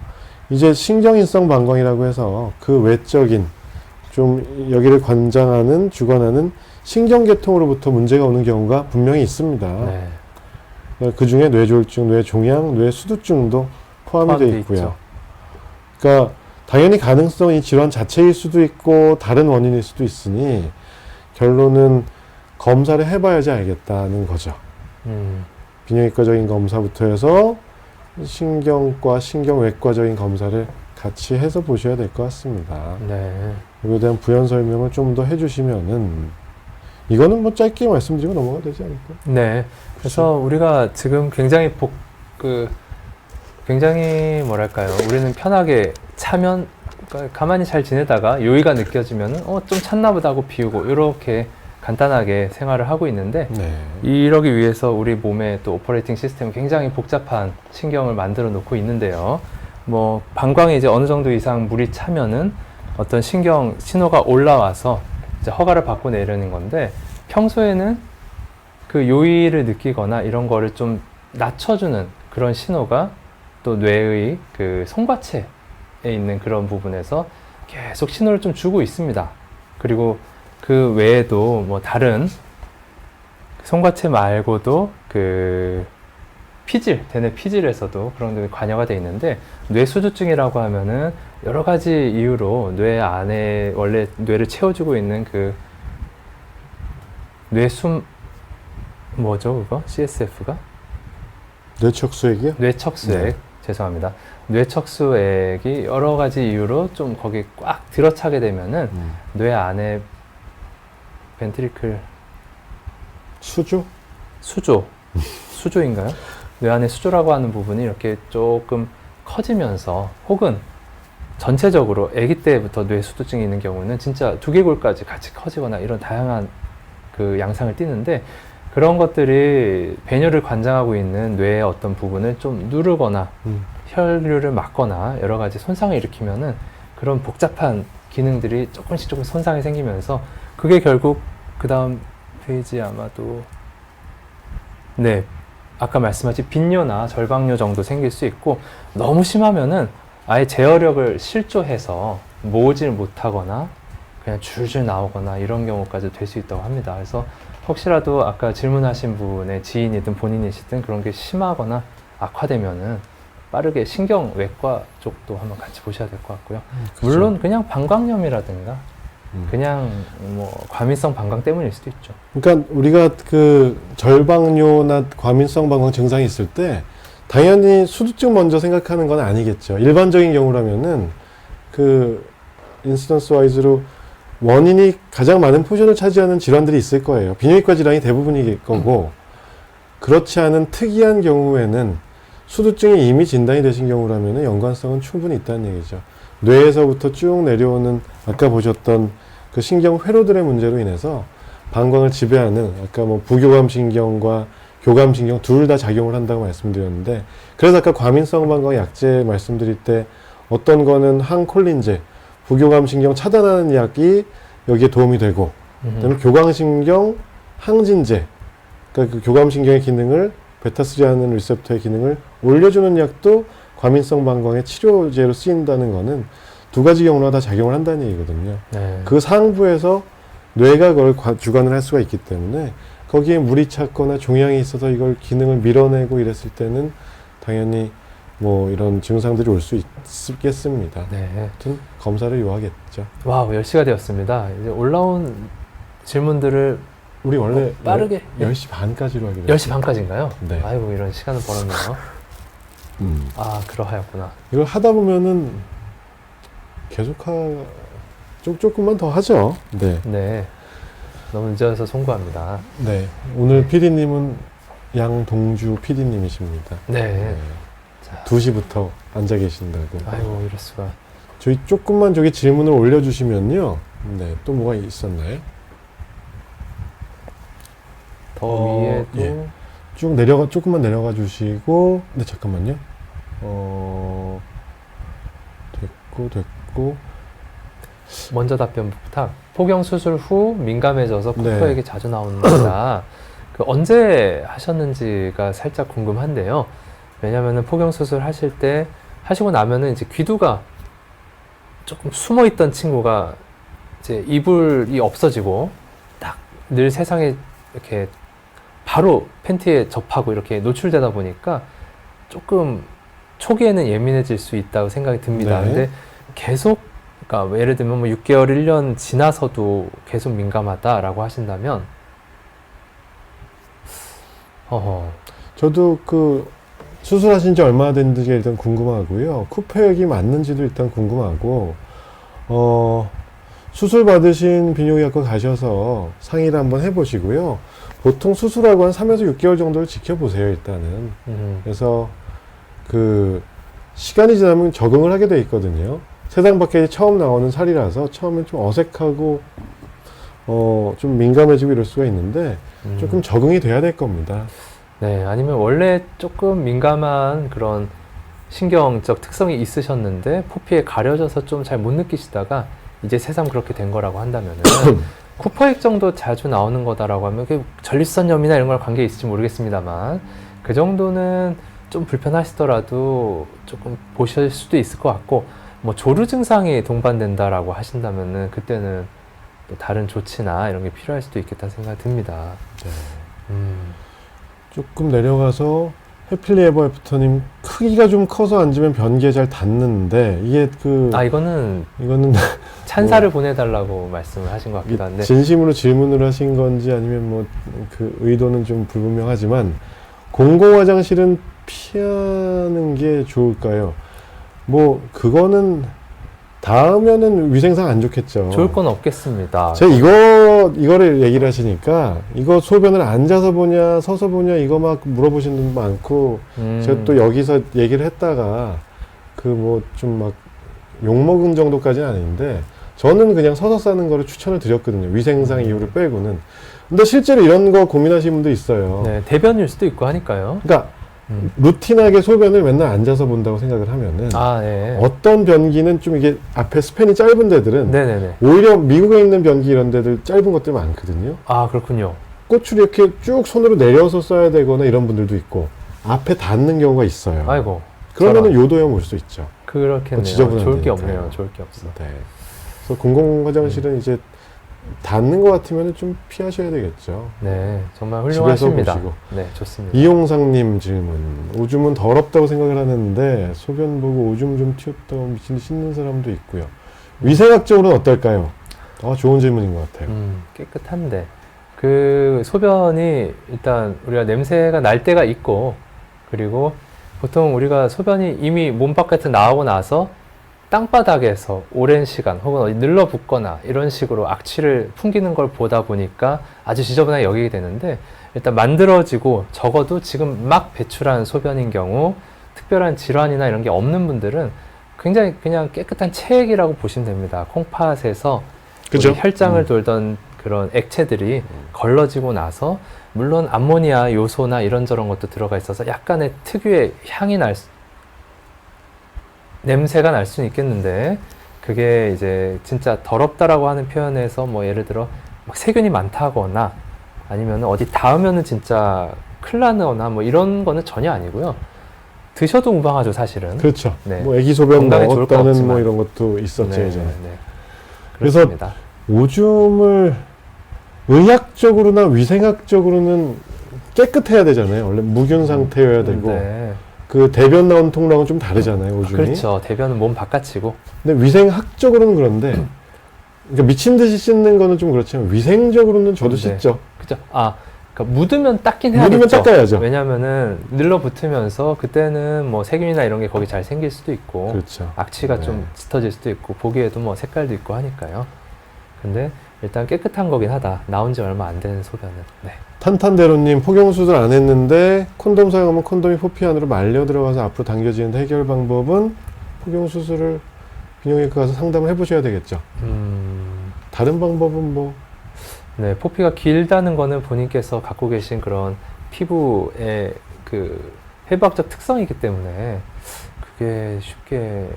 이제 신경인성 방광이라고 해서 그 외적인 좀 여기를 관장하는, 주관하는 신경계통으로부터 문제가 오는 경우가 분명히 있습니다. 네. 그 중에 뇌졸중, 뇌종양, 뇌수두증도 포함이 되어 있고요. 있죠. 그러니까 당연히 가능성이 질환 자체일 수도 있고 다른 원인일 수도 있으니 결론은 검사를 해봐야지 알겠다는 거죠. 비뇨기과적인 검사부터 해서 신경과 신경외과적인 검사를 같이 해서 보셔야 될 것 같습니다. 네. 이거에 대한 부연 설명을 좀 더 해주시면은, 이거는 뭐 짧게 말씀드리고 넘어가야 되지 않을까? 네. 그래서 우리가 지금 굉장히 굉장히 뭐랄까요. 우리는 편하게 차면, 그러니까 가만히 잘 지내다가 요의가 느껴지면은 좀 찼나 보다 하고 비우고 이렇게 간단하게 생활을 하고 있는데, 네. 이러기 위해서 우리 몸의 또 오퍼레이팅 시스템이 굉장히 복잡한 신경을 만들어 놓고 있는데요. 뭐 방광에 이제 어느 정도 이상 물이 차면은 어떤 신경 신호가 올라와서 이제 허가를 받고 내려는 건데, 평소에는 그 요의를 느끼거나 이런 거를 좀 낮춰주는 그런 신호가 또 뇌의 그 송과체에 있는 그런 부분에서 계속 신호를 좀 주고 있습니다. 그리고 그 외에도 뭐 다른 송과체 말고도 그 피질, 대뇌 피질에서도 그런 데 관여가 돼 있는데, 뇌수두증이라고 하면은 여러 가지 이유로 뇌 안에 원래 뇌를 채워주고 있는 그 뇌숨, 뭐죠 그거? CSF가? 뇌척수액이요? 뇌척수액. 네. 죄송합니다. 뇌척수액이 여러 가지 이유로 좀 거기 꽉 들어차게 되면은 뇌 안에 벤트리클 수조인가요? 뇌 안에 수조라고 하는 부분이 이렇게 조금 커지면서, 혹은 전체적으로 아기 때부터 뇌 수두증이 있는 경우는 진짜 두개골까지 같이 커지거나 이런 다양한 그 양상을 띠는데 그런 것들이 배뇨를 관장하고 있는 뇌의 어떤 부분을 좀 누르거나 혈류를 막거나 여러 가지 손상을 일으키면은 그런 복잡한 기능들이 조금씩 손상이 생기면서 그게 결국 그 다음 페이지 아마도 네 아까 말씀하신 빈뇨나 절박뇨 정도 생길 수 있고 너무 심하면은 아예 제어력을 실조해서 모으질 못하거나 그냥 줄줄 나오거나 이런 경우까지 될 수 있다고 합니다. 그래서 혹시라도 아까 질문하신 분의 지인이든 본인이시든 그런 게 심하거나 악화되면은 빠르게 신경외과 쪽도 한번 같이 보셔야 될 것 같고요. 물론 그냥 방광염이라든가 그냥 뭐 과민성 방광 때문일 수도 있죠. 그러니까 우리가 그 절박뇨나 과민성 방광 증상이 있을 때 당연히 수두증 먼저 생각하는 건 아니겠죠. 일반적인 경우라면은 그 인시던스 와이즈로 원인이 가장 많은 포션을 차지하는 질환들이 있을 거예요. 비뇨기과 질환이 대부분일 거고 그렇지 않은 특이한 경우에는 수두증이 이미 진단이 되신 경우라면 연관성은 충분히 있다는 얘기죠. 뇌에서부터 쭉 내려오는 아까 보셨던 그 신경 회로들의 문제로 인해서 방광을 지배하는 아까 뭐 부교감신경과 교감신경 둘 다 작용을 한다고 말씀드렸는데 그래서 아까 과민성 방광 약제 말씀드릴 때 어떤 거는 항콜린제 부교감신경 차단하는 약이 여기에 도움이 되고 그다음에 교감신경 항진제 그러니까 그 교감신경의 기능을 베타3 하는 리셉터의 기능을 올려주는 약도 과민성 방광의 치료제로 쓰인다는 거는 두 가지 경우나 다 작용을 한다는 얘기거든요. 네. 그 상부에서 뇌가 그걸 주관을 할 수가 있기 때문에 거기에 물이 찼거나 종양이 있어서 이걸 기능을 밀어내고 이랬을 때는 당연히 뭐 이런 증상들이 올 수 있겠습니다. 네. 아무튼 검사를 요하겠죠. 와우, 10시가 되었습니다. 이제 올라온 질문들을 우리 원래 빠르게 10시 반까지로 하기로 했어요. 10시 반까지인가요? 네. 아이고, 이런 시간을 벌었네요. 아, 그러하였구나. 이걸 하다 보면은 계속 조금만 더 하죠. 네. 네. 너무 늦어서 송구합니다. 네. 오늘 PD님은 양동주 PD님이십니다. 네. 자, 2시부터 앉아 계신다고. 아이고, 이럴 수가. 저희 조금만 저기 질문을 올려주시면요. 네. 또 뭐가 있었나요? 더 위에도. 예. 조금만 내려가 주시고. 네, 잠깐만요. 됐고. 먼저 답변 부탁. 포경 수술 후 민감해져서 네. 쿠퍼에게 자주 나옵니다. 그 언제 하셨는지가 살짝 궁금한데요. 왜냐면은 포경 수술 하실 때 하시고 나면은 이제 귀두가 조금 숨어 있던 친구가 이제 이불이 없어지고 딱 늘 세상에 이렇게 바로 팬티에 접하고 이렇게 노출되다 보니까 조금 초기에는 예민해질 수 있다고 생각이 듭니다. 네. 근데 계속 그러니까 예를 들면 뭐 6개월, 1년 지나서도 계속 민감하다라고 하신다면 저도 그 수술하신 지 얼마나 됐는지 일단 궁금하고요. 쿠페액이 맞는지도 일단 궁금하고 수술 받으신 비뇨기과과 가셔서 상의를 한번 해보시고요. 보통 수술하고 한 3에서 6개월 정도를 지켜보세요, 일단은. 그래서 그 시간이 지나면 적응을 하게 돼 있거든요. 세상 밖에 처음 나오는 살이라서 처음엔 좀 어색하고 좀 민감해지고 이럴 수가 있는데 조금 적응이 돼야 될 겁니다. 네, 아니면 원래 조금 민감한 그런 신경적 특성이 있으셨는데 포피에 가려져서 좀 잘 못 느끼시다가 이제 새삼 그렇게 된 거라고 한다면은 쿠퍼액 정도 자주 나오는 거다라고 하면 그 전립선염이나 이런 거랑 관계 있을지 모르겠습니다만 그 정도는 좀 불편하시더라도 조금 보실 수도 있을 것 같고 뭐 조루 증상이 동반된다라고 하신다면은 그때는 또 다른 조치나 이런 게 필요할 수도 있겠다는 생각이 듭니다. 네. 조금 내려가서 해필리 에버 애프터님 크기가 좀 커서 앉으면 변기에 잘 닿는데 이게 이거는 찬사를 보내달라고 말씀을 하신 것 같기도 한데 진심으로 질문을 하신 건지 아니면 뭐 그 의도는 좀 불분명하지만 공공화장실은 피하는 게 좋을까요? 뭐 그거는 닿으면은 위생상 안 좋겠죠. 좋을 건 없겠습니다. 제가 이거를 얘기를 하시니까 이거 소변을 앉아서 보냐 서서 보냐 이거 막 물어보시는 분 많고 제가 또 여기서 얘기를 했다가 그 뭐 좀 막 욕먹은 정도까지는 아닌데 저는 그냥 서서 싸는 거를 추천을 드렸거든요. 위생상 이유를 빼고는. 근데 실제로 이런 거 고민하시는 분도 있어요. 네, 대변일 수도 있고 하니까요. 그러니까 음. 루틴하게 소변을 맨날 앉아서 본다고 생각을 하면은 아, 네. 어떤 변기는 좀 이게 앞에 스팬이 짧은 데들은 네네네. 오히려 미국에 있는 변기 이런 데들 짧은 것들 많거든요. 아, 그렇군요. 꽃을 이렇게 쭉 손으로 내려서 써야 되거나 이런 분들도 있고 앞에 닿는 경우가 있어요. 아이고. 그러면은 요도염 올 수 있죠. 그렇겠네요. 지저분한 좋을 게 데니까요. 없네요. 좋을 게 없어. 네. 그래서 공공 화장실은 이제 닿는 것 같으면 좀 피하셔야 되겠죠. 네, 정말 집에서 훌륭하십니다. 보시고. 네, 좋습니다. 이용상님 질문. 오줌은 더럽다고 생각을 하는데 소변 보고 오줌 좀 튀었다고 미친 듯이 씻는 사람도 있고요. 위생학적으로는 어떨까요? 좋은 질문인 것 같아요. 깨끗한데 그 소변이 일단 우리가 냄새가 날 때가 있고, 그리고 보통 우리가 소변이 이미 몸 바깥에 나오고 나서 땅바닥에서 오랜 시간 혹은 어디 늘러붙거나 이런 식으로 악취를 풍기는 걸 보다 보니까 아주 지저분하게 여기게 되는데, 일단 만들어지고 적어도 지금 막 배출한 소변인 경우 특별한 질환이나 이런 게 없는 분들은 굉장히 그냥 깨끗한 체액이라고 보시면 됩니다. 콩팥에서 그죠? 우리 혈장을 돌던 그런 액체들이 걸러지고 나서, 물론 암모니아 요소나 이런저런 것도 들어가 있어서 약간의 특유의 향이 냄새가 날 수는 있겠는데, 그게 이제 진짜 더럽다라고 하는 표현에서 뭐 예를 들어 막 세균이 많다거나 아니면 어디 닿으면은 진짜 큰일 나거나 뭐 이런 거는 전혀 아니고요. 드셔도 무방하죠, 사실은. 그렇죠. 네. 뭐 애기 소변 건강에 좋을 건 먹었다는 없지만. 뭐 이런 것도 있었죠, 네, 예전에. 네. 그래서 그렇습니다. 오줌을 의학적으로나 위생학적으로는 깨끗해야 되잖아요. 원래 무균 상태여야 되고. 네. 그 대변 나오는 통로하고는 좀 다르잖아요, 오줌이. 그렇죠. 대변은 몸 바깥이고. 근데 위생학적으로는 그런데 그러니까 미친 듯이 씻는 거는 좀 그렇지만 위생적으로는 저도 네. 씻죠. 그죠? 그러니까 묻으면 닦긴 해야겠죠. 묻으면 닦아야죠. 왜냐면은 늘러붙으면서 그때는 뭐 세균이나 이런 게 거기 잘 생길 수도 있고, 그렇죠. 악취가 네. 좀 짙어질 수도 있고, 보기에도 뭐 색깔도 있고 하니까요. 근데 일단 깨끗한 거긴 하다. 나온 지 얼마 안 되는 소변은. 네. 탄탄대로님, 폭용 수술 안 했는데 콘돔 사용하면 콘돔이 포피 안으로 말려 들어가서 앞으로 당겨지는 해결 방법은 폭용 수술을 비뇨기과 가서 상담을 해보셔야 되겠죠. 다른 방법은 뭐 네, 포피가 길다는 거는 본인께서 갖고 계신 그런 피부의 그 해부학적 특성이기 때문에 그게 쉽게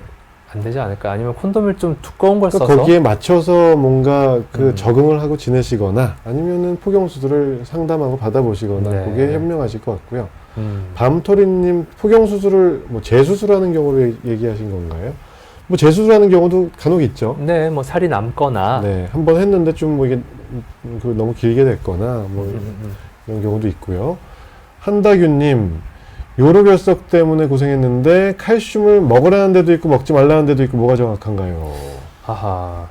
안 되지 않을까. 아니면 콘돔을 좀 두꺼운 걸 그러니까 써서 거기에 맞춰서 뭔가 그 적응을 하고 지내시거나 아니면은 폭용 수술을 상담하고 받아보시거나 네. 그게 현명하실 것 같고요. 음. 밤토리님, 폭용 수술을 뭐 재수술하는 경우를 얘기하신 건가요? 뭐 재수술하는 경우도 간혹 있죠. 네, 뭐 살이 남거나 네, 한 번 했는데 좀 뭐 이게 그 너무 길게 됐거나 뭐 이런 경우도 있고요. 한다규님, 요로결석 때문에 고생했는데 칼슘을 먹으라는 데도 있고 먹지 말라는 데도 있고 뭐가 정확한가요? 하하.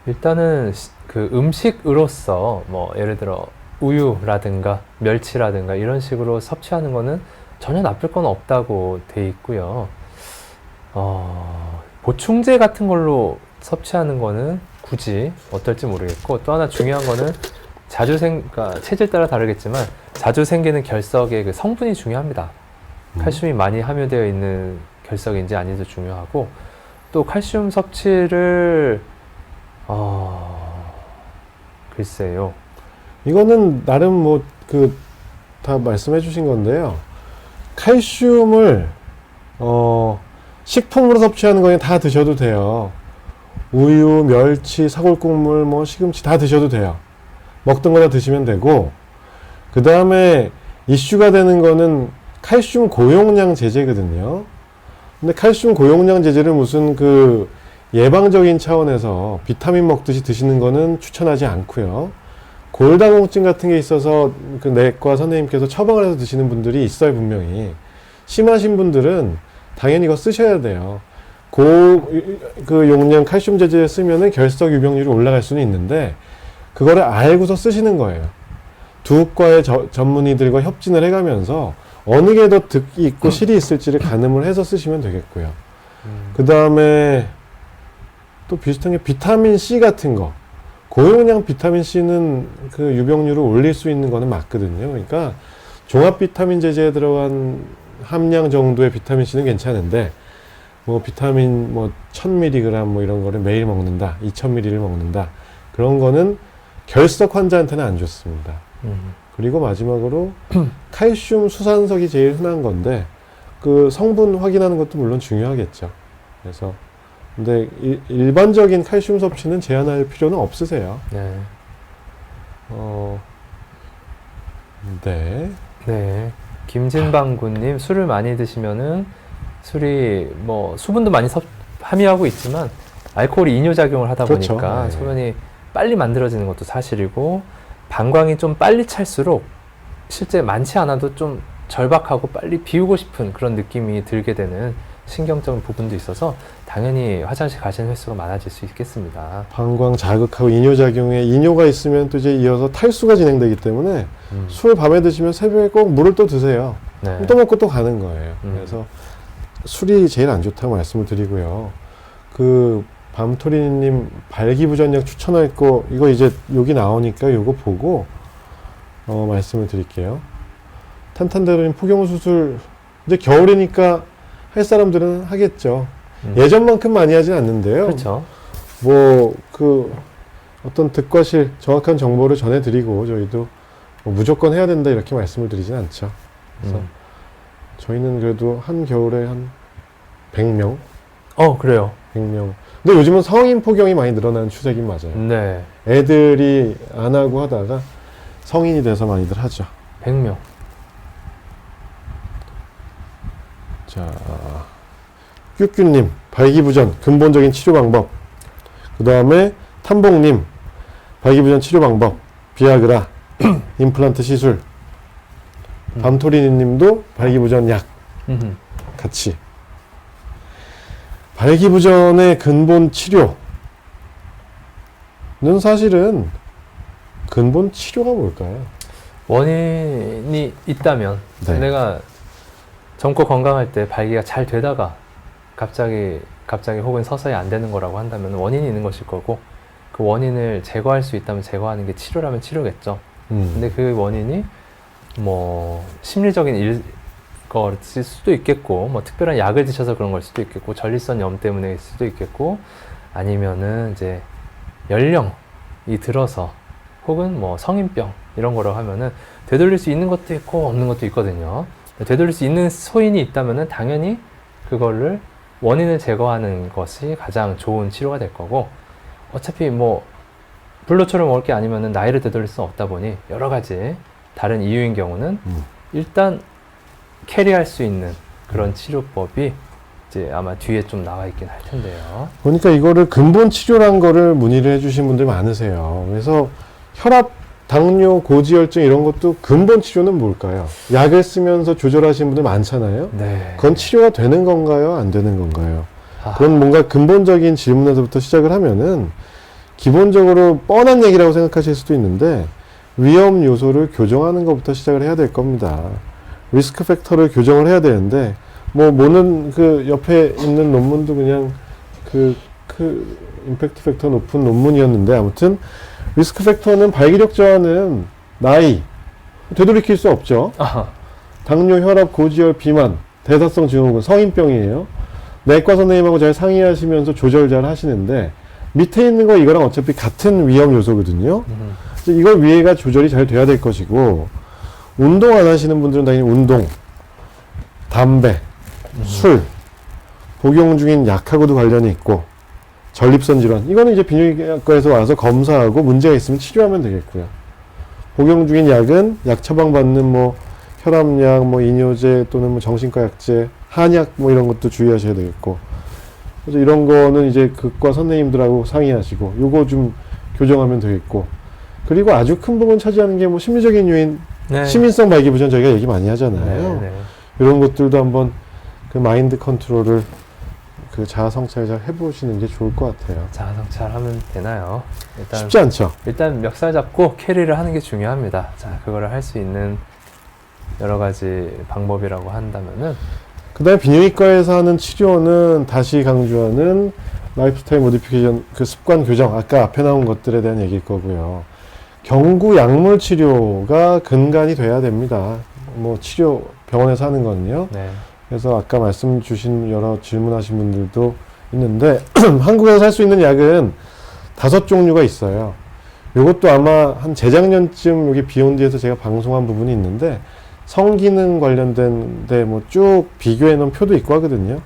일단은 그 음식으로서 뭐 예를 들어 우유라든가 멸치라든가 이런 식으로 섭취하는 거는 전혀 나쁠 건 없다고 돼 있고요. 보충제 같은 걸로 섭취하는 거는 굳이 어떨지 모르겠고, 또 하나 중요한 거는 그러니까 체질 따라 다르겠지만 자주 생기는 결석의 그 성분이 중요합니다. 칼슘이 많이 함유되어 있는 결석인지 아닌지도 중요하고, 또 칼슘 섭취를 글쎄요. 이거는 나름 뭐 그 다 말씀해 주신 건데요. 칼슘을 식품으로 섭취하는 거는 다 드셔도 돼요. 우유, 멸치, 사골국물, 뭐 시금치 다 드셔도 돼요. 먹던 거 다 드시면 되고, 그 다음에 이슈가 되는 거는 칼슘 고용량 제제거든요. 근데 칼슘 고용량 제제를 무슨 그 예방적인 차원에서 비타민 먹듯이 드시는 거는 추천하지 않고요. 골다공증 같은 게 있어서 그 내과 선생님께서 처방을 해서 드시는 분들이 있어요, 분명히. 심하신 분들은 당연히 이거 쓰셔야 돼요. 그 용량 칼슘 제제 쓰면은 결석 유병률이 올라갈 수는 있는데, 그거를 알고서 쓰시는 거예요. 두 과의 전문의들과 협진을 해가면서 어느 게 더 득이 있고 실이 있을지를 가늠을 해서 쓰시면 되겠고요. 그 다음에 또 비슷한 게 비타민 C 같은 거. 고용량 비타민 C는 그 유병률을 올릴 수 있는 거는 맞거든요. 그러니까 종합 비타민 제제에 들어간 함량 정도의 비타민 C는 괜찮은데, 뭐 비타민 뭐 1000mg 뭐 이런 거를 매일 먹는다, 2000mg를 먹는다. 그런 거는 결석 환자한테는 안 좋습니다. 그리고 마지막으로 칼슘 수산석이 제일 흔한 건데 그 성분 확인하는 것도 물론 중요하겠죠. 그래서 근데 일반적인 칼슘 섭취는 제한할 필요는 없으세요. 네. 네. 네. 김진방군님, 술을 많이 드시면은 술이 뭐 수분도 많이 함유하고 있지만 알코올이 이뇨작용을 하다 그렇죠. 보니까 네. 소변이 빨리 만들어지는 것도 사실이고 방광이 좀 빨리 찰수록 실제 많지 않아도 좀 절박하고 빨리 비우고 싶은 그런 느낌이 들게 되는 신경적인 부분도 있어서 당연히 화장실 가시는 횟수가 많아질 수 있겠습니다. 방광 자극하고 이뇨작용에 이뇨가 있으면 또 이제 이어서 탈수가 진행되기 때문에 술 밤에 드시면 새벽에 꼭 물을 또 드세요. 네. 또 먹고 또 가는 거예요. 그래서 술이 제일 안 좋다고 말씀을 드리고요. 그 밤토리님 발기부전약 추천할 거 이거 이제 여기 나오니까 요거 보고 말씀을 드릴게요. 탄탄대로님 포경수술 이제 겨울이니까 할 사람들은 하겠죠. 예전만큼 많이 하진 않는데요. 그렇죠. 뭐 그 어떤 득과실 정확한 정보를 전해드리고 저희도 뭐 무조건 해야 된다 이렇게 말씀을 드리진 않죠. 그래서 저희는 그래도 한 겨울에 한 100명? 그래요. 100명. 근데 요즘은 성인 포경이 많이 늘어나는 추세긴 맞아요. 네. 애들이 안 하고 하다가 성인이 돼서 많이들 하죠. 100명. 자, 뀨뀨님, 발기부전, 근본적인 치료 방법. 그 다음에 탐봉님, 발기부전 치료 방법, 비아그라, 임플란트 시술. 밤토리님도 발기부전 약 같이. 발기부전의 근본 치료는 사실은 근본 치료가 뭘까요? 원인이 있다면 네. 내가 젊고 건강할 때 발기가 잘 되다가 갑자기 혹은 서서히 안 되는 거라고 한다면 원인이 있는 것일 거고 그 원인을 제거할 수 있다면 제거하는 게 치료라면 치료겠죠. 근데 그 원인이 뭐 심리적인 것일 수도 있겠고 뭐 특별한 약을 드셔서 그런 걸 수도 있겠고 전립선염 때문일 수도 있겠고 아니면은 이제 연령이 들어서 혹은 뭐 성인병 이런 거라고 하면은 되돌릴 수 있는 것도 있고 없는 것도 있거든요. 되돌릴 수 있는 소인이 있다면은 당연히 그거를 원인을 제거하는 것이 가장 좋은 치료가 될 거고 어차피 뭐 불로초를 먹을 게 아니면은 나이를 되돌릴 수는 없다 보니 여러 가지 다른 이유인 경우는 일단 캐리할 수 있는 그런 치료법이 이제 아마 뒤에 좀 나와 있긴 할 텐데요. 그러니까 이거를 근본 치료란 거를 문의를 해주신 분들 많으세요. 그래서 혈압, 당뇨, 고지혈증 이런 것도 근본 치료는 뭘까요? 약을 쓰면서 조절하시는 분들 많잖아요. 네. 그건 치료가 되는 건가요? 안 되는 건가요? 아, 그런 뭔가 근본적인 질문에서부터 시작을 하면은 기본적으로 뻔한 얘기라고 생각하실 수도 있는데 위험 요소를 교정하는 것부터 시작을 해야 될 겁니다. 리스크 팩터를 교정을 해야 되는데 뭐는 그 옆에 있는 논문도 그냥 그 임팩트 팩터 높은 논문이었는데 아무튼 리스크 팩터는 발기력 저하는 나이 되돌이킬 수 없죠. 당뇨, 혈압, 고지혈, 비만, 대사성 증후군, 성인병이에요. 내과 선생님하고 잘 상의하시면서 조절 잘 하시는데 밑에 있는 거 이거랑 어차피 같은 위험 요소거든요. 이걸 위에가 조절이 잘 돼야 될 것이고 운동 안 하시는 분들은 당연히 운동, 담배, 술, 복용 중인 약하고도 관련이 있고 전립선 질환 이거는 이제 비뇨기과에서 와서 검사하고 문제가 있으면 치료하면 되겠고요. 복용 중인 약은 약 처방받는 뭐 혈압약, 뭐 이뇨제 또는 뭐 정신과 약제, 한약 뭐 이런 것도 주의하셔야 되겠고 그래서 이런 거는 이제 극과 선생님들하고 상의하시고 요거 좀 교정하면 되겠고 그리고 아주 큰 부분 차지하는 게 뭐 심리적인 요인 네. 시민성 발기부전 저희가 얘기 많이 하잖아요. 네. 이런 것들도 한번 그 마인드 컨트롤을 그 자아 성찰 잘 해보시는 게 좋을 것 같아요. 자아 성찰하면 되나요? 일단 쉽지 않죠. 일단 멱살 잡고 캐리를 하는 게 중요합니다. 자, 그거를 할 수 있는 여러 가지 방법이라고 한다면은 그 다음에 비뇨기과에서 하는 치료는 다시 강조하는 라이프스타일 모디피케이션 그 습관 교정 아까 앞에 나온 것들에 대한 얘기일 거고요. 경구 약물 치료가 근간이 돼야 됩니다. 뭐 치료 병원에서 하는 거는요. 네. 그래서 아까 말씀 주신 여러 질문하신 분들도 있는데 한국에서 살 수 있는 약은 5종류가 있어요. 이것도 아마 한 재작년쯤 여기 비욘드에서 제가 방송한 부분이 있는데 성기능 관련된 데 뭐 쭉 비교해 놓은 표도 있고 하거든요.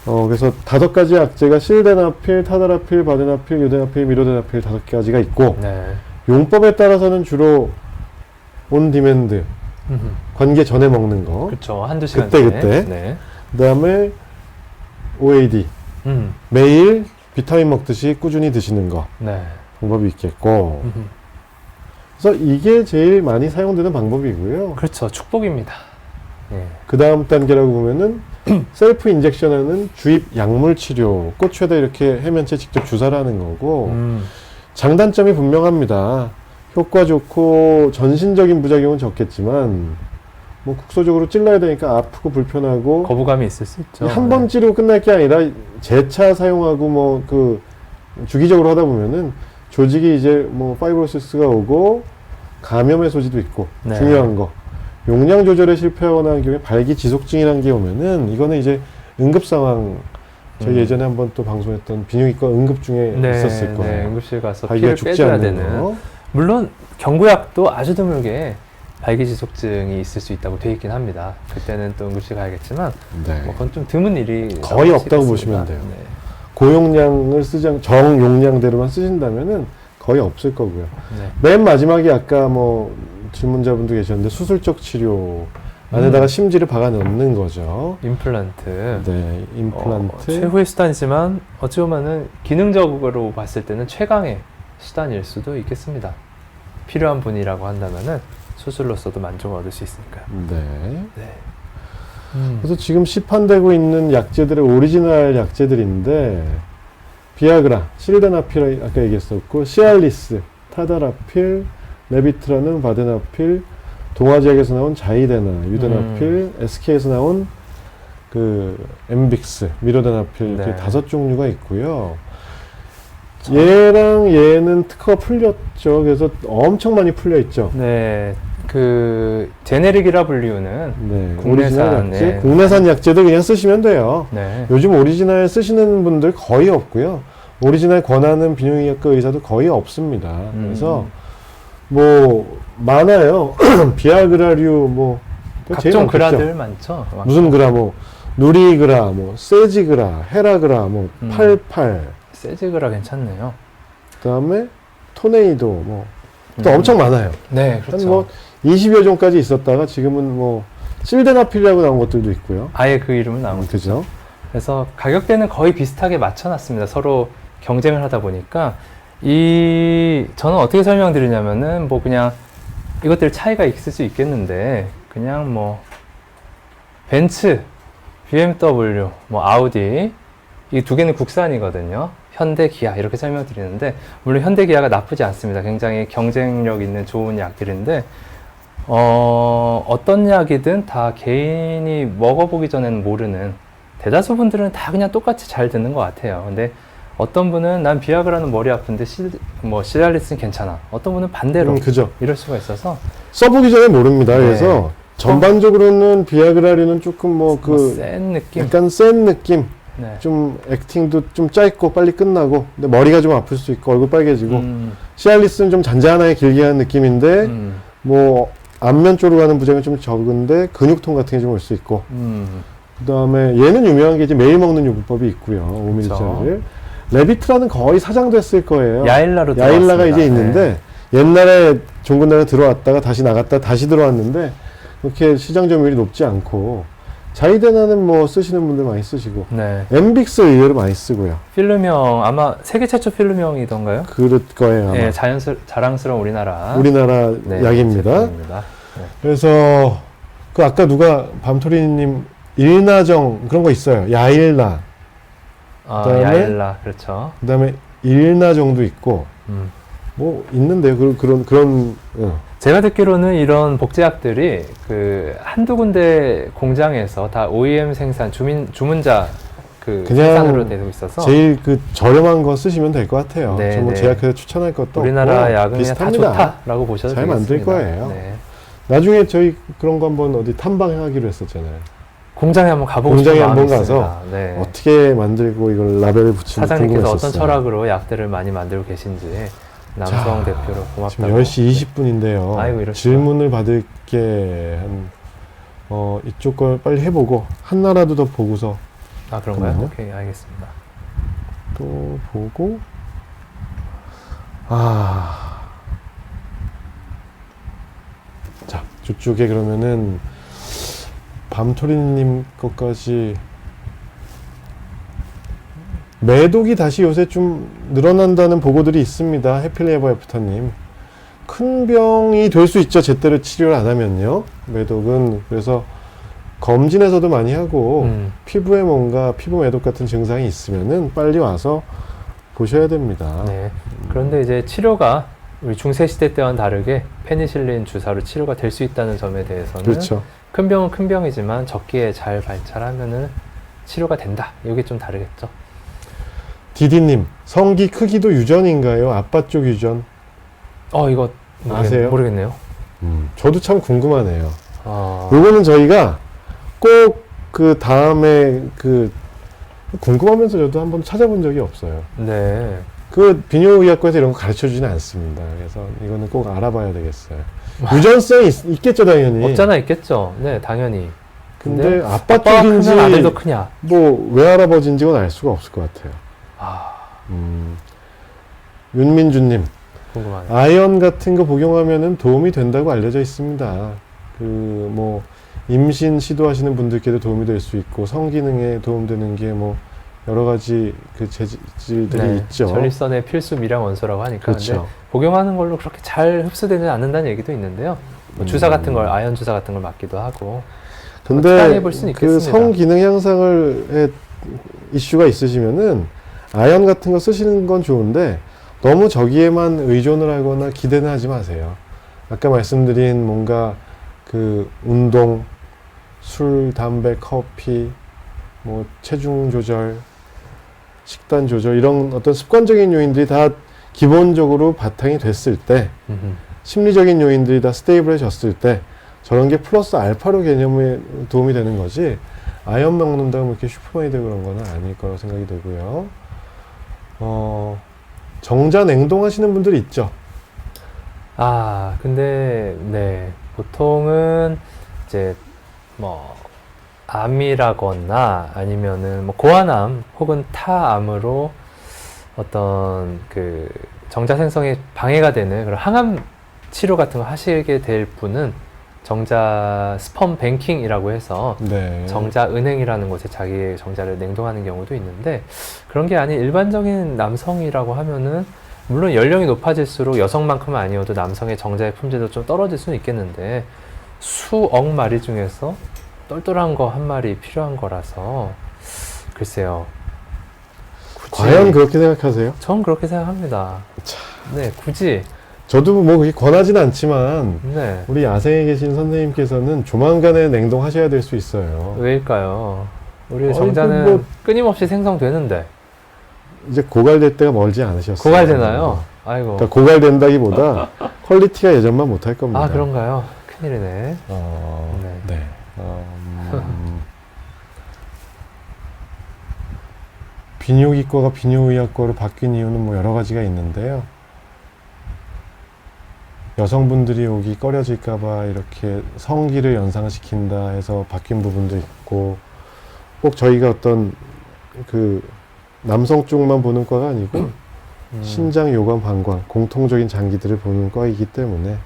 그래서 5가지 약제가 실데나필, 타다라필, 바데나필, 유데나필, 미로데나필 5가지가 있고 네. 용법에 따라서는 주로 온 디맨드 관계 전에 먹는 거. 그렇죠. 한두 시간 그때. 전에. 네. 그다음에 OAD 매일 비타민 먹듯이 꾸준히 드시는 거 네. 방법이 있겠고. 그래서 이게 제일 많이 사용되는 방법이고요. 그렇죠. 축복입니다. 예. 그 다음 단계라고 보면은 셀프 인젝션하는 주입 약물 치료, 꼬추에다 이렇게 해면체 직접 주사를 하는 거고 장단점이 분명합니다. 효과 좋고 전신적인 부작용은 적겠지만 뭐 국소적으로 찔러야 되니까 아프고 불편하고 거부감이 있을 수 있죠. 한 번 찌르고 끝날 게 아니라 재차 사용하고 뭐 그 주기적으로 하다 보면은 조직이 이제 뭐 파이브로시스가 오고 감염의 소지도 있고 네. 중요한 거 용량 조절에 실패하거나 하는 경우에 발기 지속증이라는 게 오면은 이거는 이제 응급 상황 저희 예전에 한번 또 방송했던 비뇨기과 응급 중에 네, 있었을 거예요. 네, 응급실 가서 발기가 피를 죽지 빼줘야 않는 되는. 거. 물론 경구약도 아주 드물게 발기지속증이 있을 수 있다고 돼 있긴 합니다. 그때는 또 응급실 가야겠지만 네. 뭐 그건 좀 드문 일이 거의 없다고 있습니다. 보시면 돼요. 네. 고용량을 정용량대로만 쓰신다면은 거의 없을 거고요. 네. 맨 마지막에 아까 뭐 질문자분도 계셨는데 수술적 치료 안에다가 심지를 박아 넣는 거죠. 임플란트. 네, 임플란트. 최후의 수단이지만 어찌 보면은 기능적으로 봤을 때는 최강의 수단일 수도 있겠습니다. 필요한 분이라고 한다면은 수술로서도 만족을 얻을 수 있으니까요. 네. 네. 그래서 지금 시판되고 있는 약제들의 오리지널 약제들인데 비아그라, 실데나필 아까 얘기했었고 시알리스, 타다라필, 레비트라는 바데나필, 동아지약에서 나온 자이데나, 유데나필, SK에서 나온 그 엠빅스, 미로데나필 네. 이렇게 5종류가 있고요. 얘랑 얘는 특허가 풀렸죠. 그래서 엄청 많이 풀려 있죠. 네. 그 제네릭이라 불리우는 네, 국내산, 오리지널 약제, 네. 국내산 약제도 그냥 쓰시면 돼요. 네. 요즘 오리지널 쓰시는 분들 거의 없고요. 오리지널 권하는 비뇨기과 의사도 거의 없습니다. 그래서 뭐 많아요. 비아그라류 뭐 제일 각종 많겠죠. 그라들 많죠. 무슨 그라 뭐 누리그라, 뭐 세지그라, 헤라그라, 뭐 88, 세지그라 괜찮네요. 그다음에 토네이도 뭐 또 엄청 많아요. 네, 그렇죠. 한 뭐 20여 종까지 있었다가 지금은 뭐 실데나필이라고 나온 것들도 있고요. 아예 그 이름은 나온 거죠. 그죠? 그래서 가격대는 거의 비슷하게 맞춰놨습니다. 서로 경쟁을 하다 보니까 저는 어떻게 설명드리냐면은 뭐 그냥 이것들 차이가 있을 수 있겠는데 그냥 뭐 벤츠, BMW, 뭐 아우디 이 2개는 국산이거든요. 현대, 기아 이렇게 설명드리는데 물론 현대, 기아가 나쁘지 않습니다. 굉장히 경쟁력 있는 좋은 약들인데 어떤 약이든 다 개인이 먹어보기 전에는 모르는 대다수 분들은 다 그냥 똑같이 잘 듣는 것 같아요. 근데 어떤 분은 난 비아그라는 머리 아픈데 시알리스는 괜찮아. 어떤 분은 반대로 그죠. 이럴 수가 있어서 써보기 전에 모릅니다. 네. 그래서 전반적으로는 비아그라류는 조금 뭐 센 느낌. 약간 센 느낌, 네. 좀 액팅도 좀 짧고 빨리 끝나고, 근데 머리가 좀 아플 수 있고 얼굴 빨개지고, 시알리스는 좀 잔잔하게 길게 하는 느낌인데 뭐 안면 쪽으로 가는 부작용이 좀 적은데 근육통 같은 게 좀 올 수 있고, 그 다음에 얘는 유명한 게 이제 매일 먹는 요법이 있고요. 5mm짜리를. 레비트라는 거의 사장됐을 거예요. 야일라로 야일라가 들어왔습니다. 이제 있는데 옛날에 종근당에 들어왔다가 다시 나갔다 다시 들어왔는데 그렇게 시장 점유율이 높지 않고, 자이데나는 뭐 쓰시는 분들 많이 쓰시고, 네. 엠빅스 의외로 많이 쓰고요. 필름형 아마 세계 최초 필름형이던가요? 그럴 거예요. 아마. 네, 자랑스러운 우리나라 우리나라 약입니다. 제품입니다. 네. 그래서 그 아까 누가 밤토리님 일나정 그런 거 있어요. 야일나, 그다음에 야일라 그렇죠. 그다음에 일나정도 있고 뭐 있는데요. 그런 제가 듣기로는 이런 복제약들이 그 한두 군데 공장에서 다 OEM 생산 주문자 그 그냥 생산으로 되고 있어서 제일 그 저렴한 거 쓰시면 될 것 같아요. 네, 저 뭐 네. 제약회사 추천할 것도 우리나라 없고 약은 그냥 다 비슷합니다. 좋다라고 보셔도 잘 되겠습니다. 만들 거예요. 네. 나중에 저희 그런 거 한번 어디 탐방하기로 했었잖아요. 공장에 한번 가보고 공장에 싶은 마음이 한번 있습니다. 가서 네. 어떻게 만들고 이걸 라벨을 붙이는지 사장님께서 궁금했었어요. 어떤 철학으로 약대를 많이 만들고 계신지 남성 대표로 고맙다고. 지금 10시 20분인데요. 아이고, 이러시구나. 질문을 받을 게 이쪽 걸 빨리 해보고 하나라도 더 보고서 아, 그런가요? 그럼요. 오케이, 알겠습니다. 또 보고 자, 저쪽에 그러면은 밤토리님 것까지 매독이 다시 요새 좀 늘어난다는 보고들이 있습니다. 해필리에버 애프터님. 큰 병이 될 수 있죠. 제대로 치료를 안 하면요. 매독은. 그래서 검진에서도 많이 하고 피부에 뭔가 피부 매독 같은 증상이 있으면은 빨리 와서 보셔야 됩니다. 네. 그런데 이제 치료가 우리 중세 시대 때와는 다르게 페니실린 주사로 치료가 될 수 있다는 점에 대해서는 그렇죠. 큰 병은 큰 병이지만 적기에 잘 관찰하면은 치료가 된다. 이게 좀 다르겠죠. 디디님, 성기 크기도 유전인가요? 아빠 쪽 유전? 이거 아세요? 모르겠네요. 저도 참 궁금하네요. 아, 요거는 저희가 꼭 그 다음에 궁금하면서 저도 한번 찾아본 적이 없어요. 네. 그 비뇨의학과에서 이런 거 가르쳐 주지는 않습니다. 그래서 이거는 꼭 알아봐야 되겠어요. 유전성이 있겠죠, 당연히. 없잖아 있겠죠. 네, 당연히. 근데 아빠 아빠가 쪽인지 크면 아들도 크냐? 뭐 외할아버지인지 건 알 수가 없을 것 같아요. 아, 윤민주님, 궁금하네요. 아연 같은 거 복용하면은 도움이 된다고 알려져 있습니다. 뭐 임신 시도하시는 분들께도 도움이 될 수 있고 성기능에 도움되는 게 뭐 여러 가지 그 재질들이 네, 있죠. 전립선의 필수 미량 원소라고 하니까. 그렇죠. 근데 복용하는 걸로 그렇게 잘 흡수되지 않는다는 얘기도 있는데요. 뭐 주사 같은 걸, 아연 주사 같은 걸 맞기도 하고. 근데 트라이해볼 수는 그 있겠습니다. 성기능 향상을 이슈가 있으시면은 아연 같은 거 쓰시는 건 좋은데 너무 저기에만 의존을 하거나 기대는 하지 마세요. 아까 말씀드린 뭔가 그 운동, 술, 담배, 커피, 뭐 체중 조절, 식단 조절 이런 어떤 습관적인 요인들이 다 기본적으로 바탕이 됐을 때 심리적인 요인들이 다 스테이블해졌을 때 저런 게 플러스 알파로 개념에 도움이 되는 거지 아연 먹는다고 이렇게 슈퍼맨이 되고 그런 거는 아닐 거라고 생각이 되고요. 정자 냉동하시는 분들이 있죠. 아, 근데, 네. 보통은 이제 뭐, 암이라거나 아니면은 뭐 고환암 혹은 타암으로 어떤 그 정자 생성에 방해가 되는 그런 항암 치료 같은 거 하시게 될 분은 정자 스펌 뱅킹이라고 해서 네. 정자 은행이라는 곳에 자기의 정자를 냉동하는 경우도 있는데 그런 게 아닌 일반적인 남성이라고 하면은 물론 연령이 높아질수록 여성만큼은 아니어도 남성의 정자의 품질도 좀 떨어질 수는 있겠는데 수억 마리 중에서 똘똘한 거 한 마리 필요한 거라서 글쎄요. 과연 그렇게 생각하세요? 전 그렇게 생각합니다. 네, 굳이. 저도 뭐 그렇게 권하지는 않지만 네. 우리 야생에 계신 선생님께서는 조만간에 냉동하셔야 될 수 있어요. 왜일까요? 우리 아니, 정자는 뭐- 끊임없이 생성되는데 이제 고갈될 때가 멀지 않으셨어요. 고갈되나요? 아이고. 그러니까 고갈된다기보다 퀄리티가 예전만 못할 겁니다. 아, 그런가요? 큰일이네. 네. 비뇨기과가 비뇨의학과로 바뀐 이유는 뭐 여러 가지가 있는데요. 여성분들이 오기 꺼려질까봐 이렇게 성기를 연상시킨다 해서 바뀐 부분도 있고, 꼭 저희가 어떤 그 남성 쪽만 보는 과가 아니고 신장, 요관, 방광 공통적인 장기들을 보는 과이기 때문에.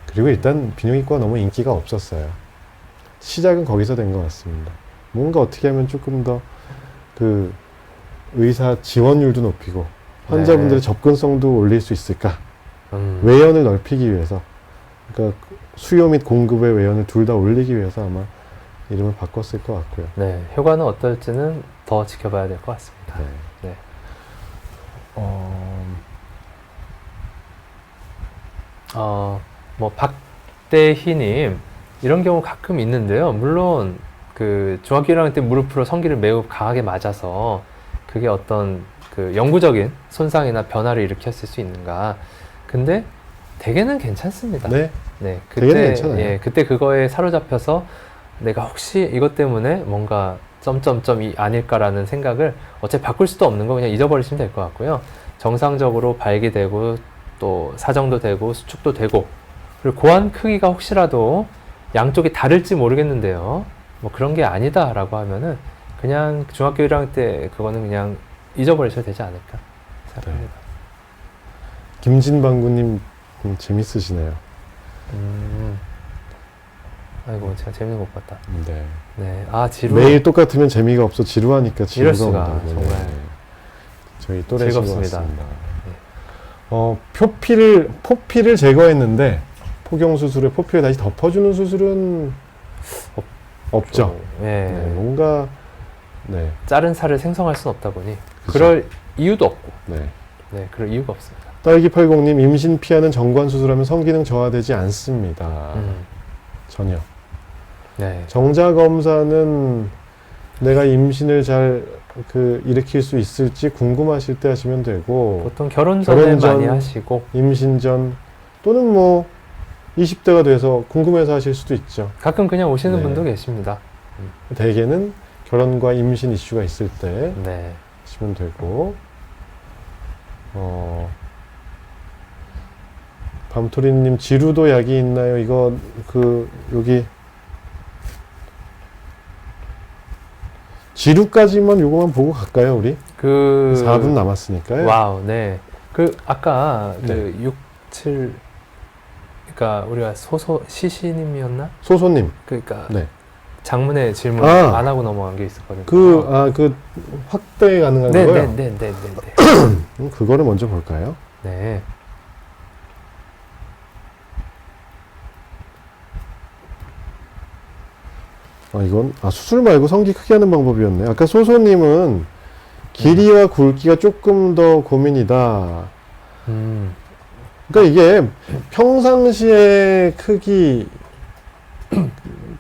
그리고 일단 비뇨기과가 너무 인기가 없었어요. 시작은 거기서 된 것 같습니다. 뭔가 어떻게 하면 조금 더 그 의사 지원율도 높이고 환자분들의 네. 접근성도 올릴 수 있을까? 외연을 넓히기 위해서, 그러니까 수요 및 공급의 외연을 둘 다 올리기 위해서 아마 이름을 바꿨을 것 같고요. 네, 효과는 어떨지는 더 지켜봐야 될 것 같습니다. 네. 네. 뭐 박대희님 이런 경우 가끔 있는데요. 물론 그 중학교 1학년 때 무릎으로 성기를 매우 강하게 맞아서 그게 어떤 그 영구적인 손상이나 변화를 일으켰을 수 있는가. 근데 대개는 괜찮습니다. 네. 네, 대개는 괜찮아요. 그때 그거에 사로잡혀서 내가 혹시 이것 때문에 뭔가 점점점이 아닐까라는 생각을 어차피 바꿀 수도 없는 거 그냥 잊어버리시면 될 것 같고요. 정상적으로 발기되고 또 사정도 되고 수축도 되고 그리고 고환 크기가 혹시라도 양쪽이 다를지 모르겠는데요. 뭐 그런 게 아니다라고 하면은 그냥 중학교 1학년 때 그거는 그냥 잊어버리셔도 되지 않을까 생각합니다. 김진방구님 재밌으시네요. 아이고 제가 재밌는 것 봤다. 네. 네, 아 지루. 매일 똑같으면 재미가 없어 지루하니까 이럴 지루가 수가, 온다고. 정말. 네. 저희 또래신 것 즐겁습니다. 같습니다. 네. 포피를 제거했는데 포경 수술에 포피를 다시 덮어주는 수술은 없죠. 예. 네, 뭔가 네, 자른 살을 생성할 수는 없다 보니 그죠. 그럴 이유도 없고, 네. 네, 그럴 이유가 없습니다. 딸기80님 임신 피하는 정관 수술하면 성기능 저하되지 않습니다. 전혀. 네. 정자 검사는 내가 임신을 잘 일으킬 수 있을지 궁금하실 때 하시면 되고 보통 결혼 전에 결혼 전, 많이 하시고 임신 전 또는 뭐 20대가 돼서 궁금해서 하실 수도 있죠. 가끔 그냥 오시는 네. 분도 계십니다. 대개는 결혼과 임신 이슈가 있을 때 네. 하시면 되고 밤토리님 지루도 약이 있나요? 이거 여기 지루까지만 요거만 보고 갈까요, 우리? 4분 남았으니까요. 와우, 네. 아까 네. 6, 7 그러니까 우리가 시시님이었나? 소소님. 그러니까 네. 장문의 질문 아. 안 하고 넘어간 게 있었거든요. 확대 가능한 네, 거요? 네, 네, 네, 네, 네. 그거를 먼저 볼까요? 네. 이건 수술 말고 성기 크게 하는 방법이었네. 아까 소소님은 길이와 굵기가 조금 더 고민이다. 그러니까 이게 평상시의 크기가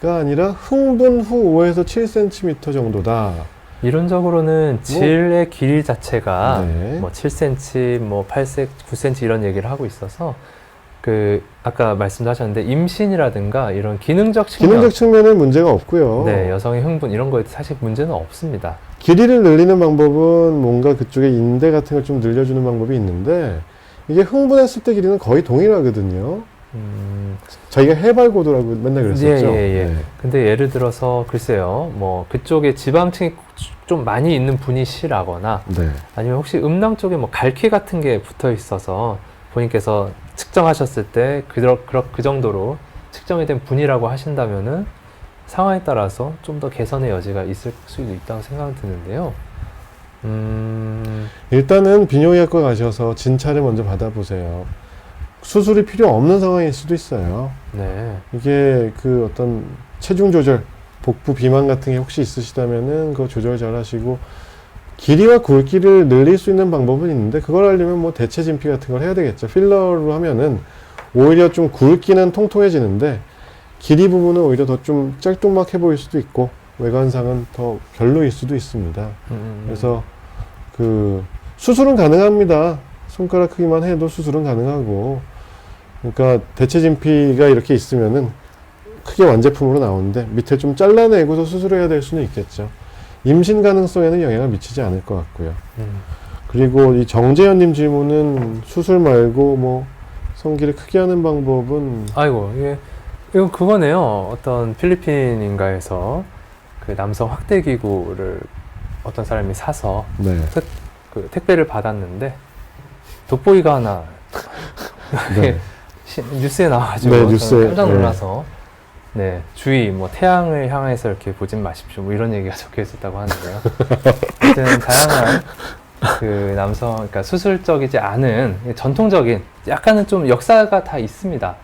아니라 흥분 후 5에서 7cm 정도다. 이론적으로는 질의 길이 자체가 네. 뭐 7cm, 뭐 8cm, 9cm 이런 얘기를 하고 있어서 아까 말씀도 하셨는데 임신이라든가 이런 기능적 측면은 문제가 없고요. 네, 여성의 흥분 이런 거에 사실 문제는 없습니다. 길이를 늘리는 방법은 뭔가 그쪽에 인대 같은 걸 좀 늘려주는 방법이 있는데 이게 흥분했을 때 길이는 거의 동일하거든요. 저희가 해발고도라고 맨날 그랬었죠. 예. 네. 근데 예를 들어서 글쎄요, 뭐 그쪽에 지방층이 좀 많이 있는 분이시라거나 네. 아니면 혹시 음낭 쪽에 뭐 갈퀴 같은 게 붙어 있어서 본인께서 측정하셨을 때 그 정도로 측정이 된 분이라고 하신다면은 상황에 따라서 좀 더 개선의 여지가 있을 수도 있다고 생각은 드는데요. 일단은 비뇨기과 가셔서 진찰을 먼저 받아보세요. 수술이 필요 없는 상황일 수도 있어요. 네. 이게 어떤 체중 조절, 복부 비만 같은 게 혹시 있으시다면은 그거 조절 잘 하시고 길이와 굵기를 늘릴 수 있는 방법은 있는데 그걸 하려면 뭐 대체 진피 같은 걸 해야 되겠죠. 필러로 하면은 오히려 좀 굵기는 통통해지는데 길이 부분은 오히려 더 좀 짤뚱막해 보일 수도 있고 외관상은 더 별로일 수도 있습니다. 그래서 수술은 가능합니다. 손가락 크기만 해도 수술은 가능하고 그러니까 대체 진피가 이렇게 있으면은 크게 완제품으로 나오는데 밑에 좀 잘라내고서 수술해야 될 수는 있겠죠. 임신 가능성에는 영향을 미치지 않을 것 같고요. 그리고 이 정재현님 질문은 수술 말고 뭐 성기를 크게 하는 방법은 아이고 이거 그거네요. 어떤 필리핀인가에서 남성 확대 기구를 어떤 사람이 사서 네. 택배를 받았는데 돋보기가 하나 네. 뉴스에 나와가지고 네, 뉴스에, 깜짝 놀라서 네, 주의 뭐 태양을 향해서 이렇게 보지 마십시오 뭐 이런 얘기가 적혀 있었다고 하는데요. 어쨌든 다양한 남성 그러니까 수술적이지 않은 전통적인 약간은 좀 역사가 다 있습니다.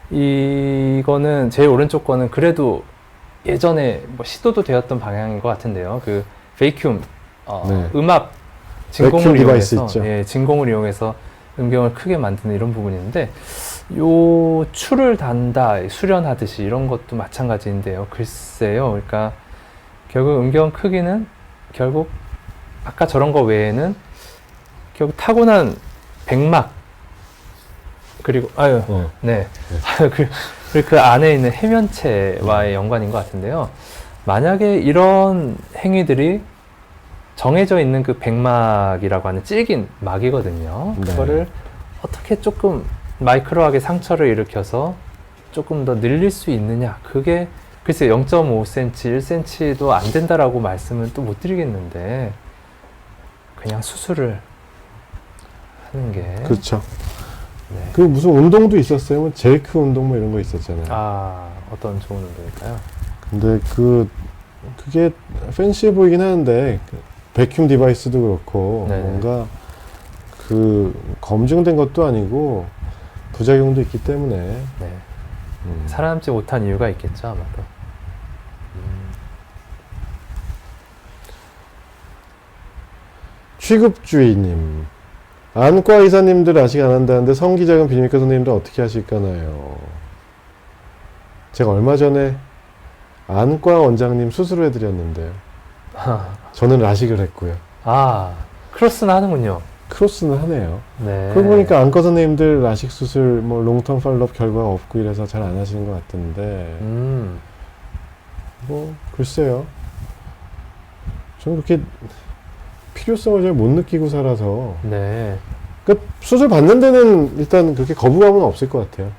이거는 제일 오른쪽 거는 그래도 예전에 뭐 시도도 되었던 방향인 것 같은데요. 베이큐움 네. 음압 베이큐움 진공을 디바이스 이용해서 있죠. 진공을 이용해서 음경을 크게 만드는 이런 부분인데 요 추를 단다 수련하듯이 이런 것도 마찬가지인데요. 글쎄요. 그러니까 결국 음경 크기는 결국 아까 저런 거 외에는 결국 타고난 백막 그리고 네. 그리고 그 안에 있는 해면체와의 연관인 것 같은데요. 만약에 이런 행위들이 정해져 있는 그 백막이라고 하는 질긴 막이거든요. 네. 그거를 어떻게 조금 마이크로하게 상처를 일으켜서 조금 더 늘릴 수 있느냐. 그게 글쎄 0.5cm, 1cm도 안 된다라고 말씀은 또 못 드리겠는데 그냥 수술을 하는 게 그렇죠. 네. 그 무슨 운동도 있었어요. 뭐 제이크 운동 뭐 이런 거 있었잖아요. 아, 어떤 좋은 운동일까요? 근데 그게 팬시해 보이긴 하는데 그 베큐um 디바이스도 그렇고 네네. 뭔가 그 검증된 것도 아니고 부작용도 있기 때문에 네. 살아남지 못한 이유가 있겠죠, 아마도. 취급주의님, 안과 의사님들 아직 안 한다는데 성기작은 비뇨기과 선생님들 어떻게 하실까나요? 제가 얼마 전에 안과 원장님 수술을 해드렸는데요. 저는 라식을 했고요. 아, 크로스는 하는군요. 크로스는 하네요. 네. 그러고 보니까 안과 선생님들 라식 수술 뭐 롱텀 팔로업 결과가 없고 이래서 잘 안 하시는 것 같은데 뭐 글쎄요. 저는 그렇게 필요성을 잘 못 느끼고 살아서 네. 그러니까 수술 받는 데는 일단 그렇게 거부감은 없을 것 같아요.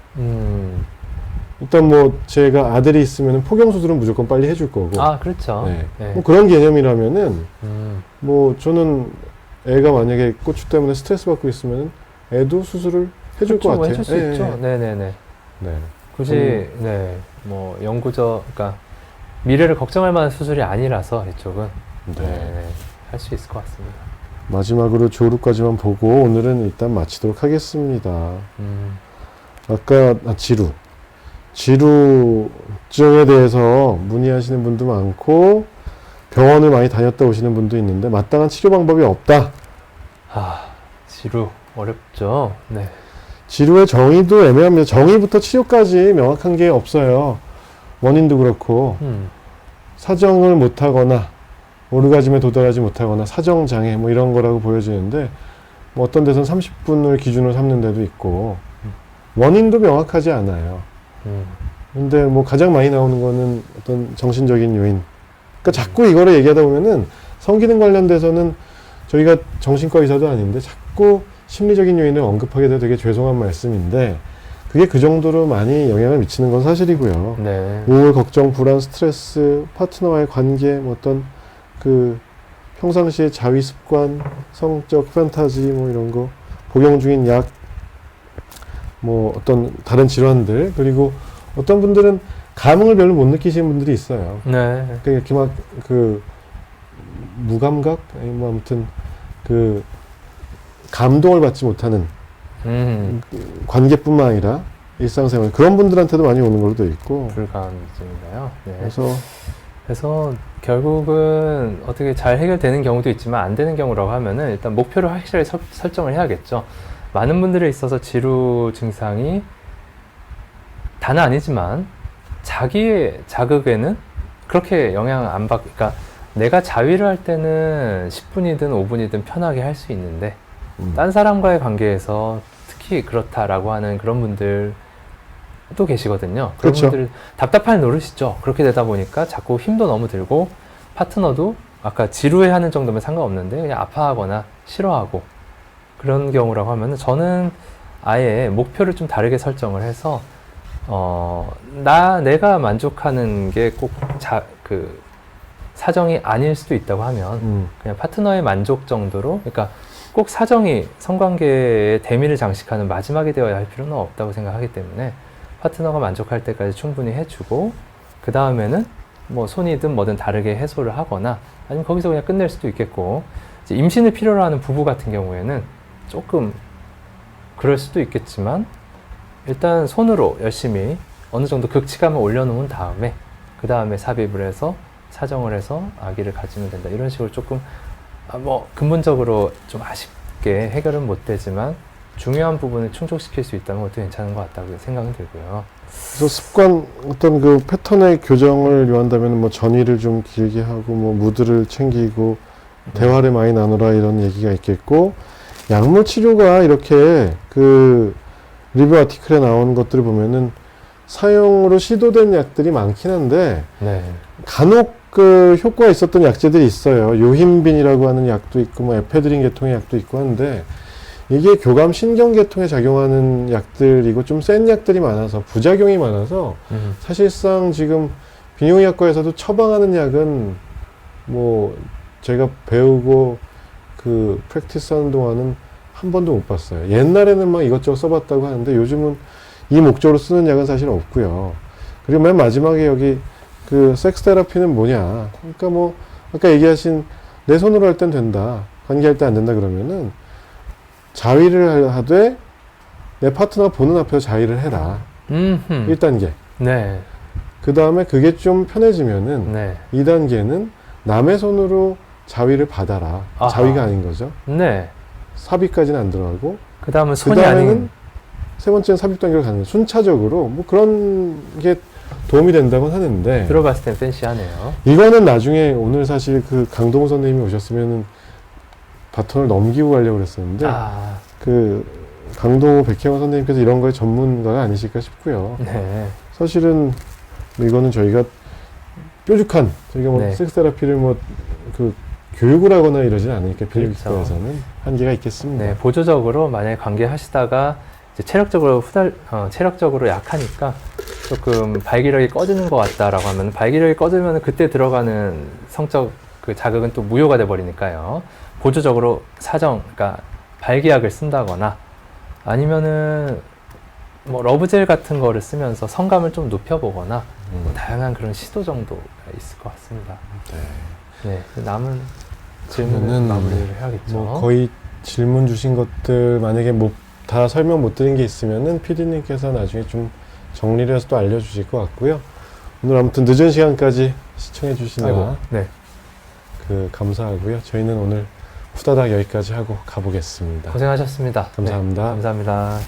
일단 뭐 제가 아들이 있으면 포경 수술은 무조건 빨리 해줄 거고. 아, 그렇죠. 네. 네. 뭐 그런 개념이라면은 뭐 뭐 저는 애가 만약에 고추 때문에 스트레스 받고 있으면 애도 수술을 해줄 것 같아요. 해줄 수 예, 있죠. 예. 네네네. 네. 굳이 네, 뭐 그러니까 미래를 걱정할 만한 수술이 아니라서 이쪽은 네. 할 수 있을 것 같습니다. 마지막으로 조루까지만 보고 오늘은 일단 마치도록 하겠습니다. 아까 지루증에 대해서 문의하시는 분도 많고 병원을 많이 다녔다 오시는 분도 있는데 마땅한 치료 방법이 없다. 아, 지루 어렵죠. 네. 지루의 정의도 애매합니다. 정의부터 치료까지 명확한 게 없어요. 원인도 그렇고 사정을 못하거나 오르가즘에 도달하지 못하거나 사정장애 뭐 이런 거라고 보여지는데 뭐 어떤 데선 30분을 기준으로 삼는 데도 있고 원인도 명확하지 않아요. 근데 뭐 가장 많이 나오는 거는 어떤 정신적인 요인. 그러니까 자꾸 이거를 얘기하다 보면은 성기능 관련돼서는 저희가 정신과 의사도 아닌데 자꾸 심리적인 요인을 언급하게 돼서 되게 죄송한 말씀인데 그게 그 정도로 많이 영향을 미치는 건 사실이고요. 네. 우울, 걱정, 불안, 스트레스, 파트너와의 관계, 뭐 어떤 그 평상시의 자위 습관, 성적 판타지 뭐 이런 거, 복용 중인 약, 뭐 어떤 다른 질환들, 그리고 어떤 분들은 감흥을 별로 못 느끼시는 분들이 있어요. 네. 그러니까 이렇게 막 그 무감각, 아니 뭐 아무튼 그 감동을 받지 못하는 관계뿐만 아니라 일상생활 그런 분들한테도 많이 오는 걸로도 있고. 불감증인가요? 네. 그래서 결국은 어떻게 잘 해결되는 경우도 있지만 안 되는 경우라고 하면은 일단 목표를 확실하게 설정을 해야겠죠. 많은 분들에 있어서 지루 증상이 다는 아니지만 자기의 자극에는 그렇게 영향 안 그러니까 내가 자위를 할 때는 10분이든 5분이든 편하게 할 수 있는데 딴 사람과의 관계에서 특히 그렇다라고 하는 그런 분들도 계시거든요. 그런 그렇죠. 분들 답답할 노릇이죠. 그렇게 되다 보니까 자꾸 힘도 너무 들고 파트너도 아까 지루해하는 정도면 상관없는데 그냥 아파하거나 싫어하고 그런 경우라고 하면은 저는 아예 목표를 좀 다르게 설정을 해서 내가 만족하는 게 꼭 사정이 아닐 수도 있다고 하면 그냥 파트너의 만족 정도로 그러니까 꼭 사정이 성관계의 대미를 장식하는 마지막이 되어야 할 필요는 없다고 생각하기 때문에 파트너가 만족할 때까지 충분히 해주고 그 다음에는 뭐 손이든 뭐든 다르게 해소를 하거나 아니면 거기서 그냥 끝낼 수도 있겠고 이제 임신을 필요로 하는 부부 같은 경우에는 조금 그럴 수도 있겠지만 일단 손으로 열심히 어느 정도 극치감을 올려놓은 다음에 그 다음에 삽입을 해서 사정을 해서 아기를 가지면 된다 이런 식으로 조금 뭐 근본적으로 좀 아쉽게 해결은 못 되지만 중요한 부분을 충족시킬 수 있다면 그것도 괜찮은 것 같다고 생각은 들고요. 그래서 습관 어떤 그 패턴의 교정을 요한다면 뭐 전의를 좀 길게 하고 뭐 무드를 챙기고 대화를 많이 나누라 이런 얘기가 있겠고 약물 치료가 이렇게 그 리뷰 아티클에 나오는 것들을 보면은 사용으로 시도된 약들이 많긴 한데 네. 간혹 그 효과가 있었던 약제들이 있어요. 요힌빈이라고 하는 약도 있고 뭐 에페드린 계통의 약도 있고 한데 이게 교감 신경계통에 작용하는 약들이고 좀 센 약들이 많아서 부작용이 많아서 사실상 지금 비뇨기과에서도 처방하는 약은 뭐 제가 배우고 그 프랙티스 하는 동안은 한 번도 못 봤어요. 옛날에는 막 이것저것 써봤다고 하는데 요즘은 이 목적으로 쓰는 약은 사실 없고요. 그리고 맨 마지막에 여기 그 섹스 테라피는 뭐냐. 그러니까 뭐 아까 얘기하신 내 손으로 할 땐 된다. 관계할 때 안 된다 그러면은 자위를 하되 내 파트너가 보는 앞에서 자위를 해라. 1단계. 네. 그 다음에 그게 좀 편해지면은 네. 2단계는 남의 손으로 자위를 받아라. 아하. 자위가 아닌 거죠. 네. 삽입까지는 안 들어가고 그 다음은 그 손이 다음에는 아닌. 세 번째는 삽입 단계로 가는 거예요. 순차적으로 뭐 그런 게 도움이 된다고 하는데 들어봤을 땐 팬시하네요. 이거는 나중에 오늘 사실 그 강동호 선생님이 오셨으면은 바톤을 넘기고 가려고 그랬었는데 아, 그 강동호 백혜원 선생님께서 이런 거에 전문가가 아니실까 싶고요. 네. 사실은 뭐 이거는 저희가 뾰족한 저희가 뭐 네. 섹스 테라피를 뭐 그 교육을 하거나 이러진 않으니까 그렇죠. 비뇨기과에서는 한계가 있겠습니다. 네. 보조적으로 만약에 관계하시다가 이제 체력적으로 약하니까 조금 발기력이 꺼지는 것 같다라고 하면 발기력이 꺼지면 그때 들어가는 성적 그 자극은 또 무효가 돼 버리니까요. 보조적으로 그러니까 발기약을 쓴다거나 아니면은 뭐 러브젤 같은 거를 쓰면서 성감을 좀 높여보거나 뭐 다양한 그런 시도 정도가 있을 것 같습니다. 네, 남은 질문은 그러면은 마무리를 해야겠죠. 뭐 거의 질문 주신 것들 만약에 뭐 다 설명 못 드린 게 있으면은 PD님께서 나중에 좀 정리를 해서 또 알려주실 것 같고요. 오늘 아무튼 늦은 시간까지 시청해 주시나 아이고, 네, 그 감사하고요. 저희는 오늘 후다닥 여기까지 하고 가보겠습니다. 고생하셨습니다. 감사합니다. 네, 감사합니다.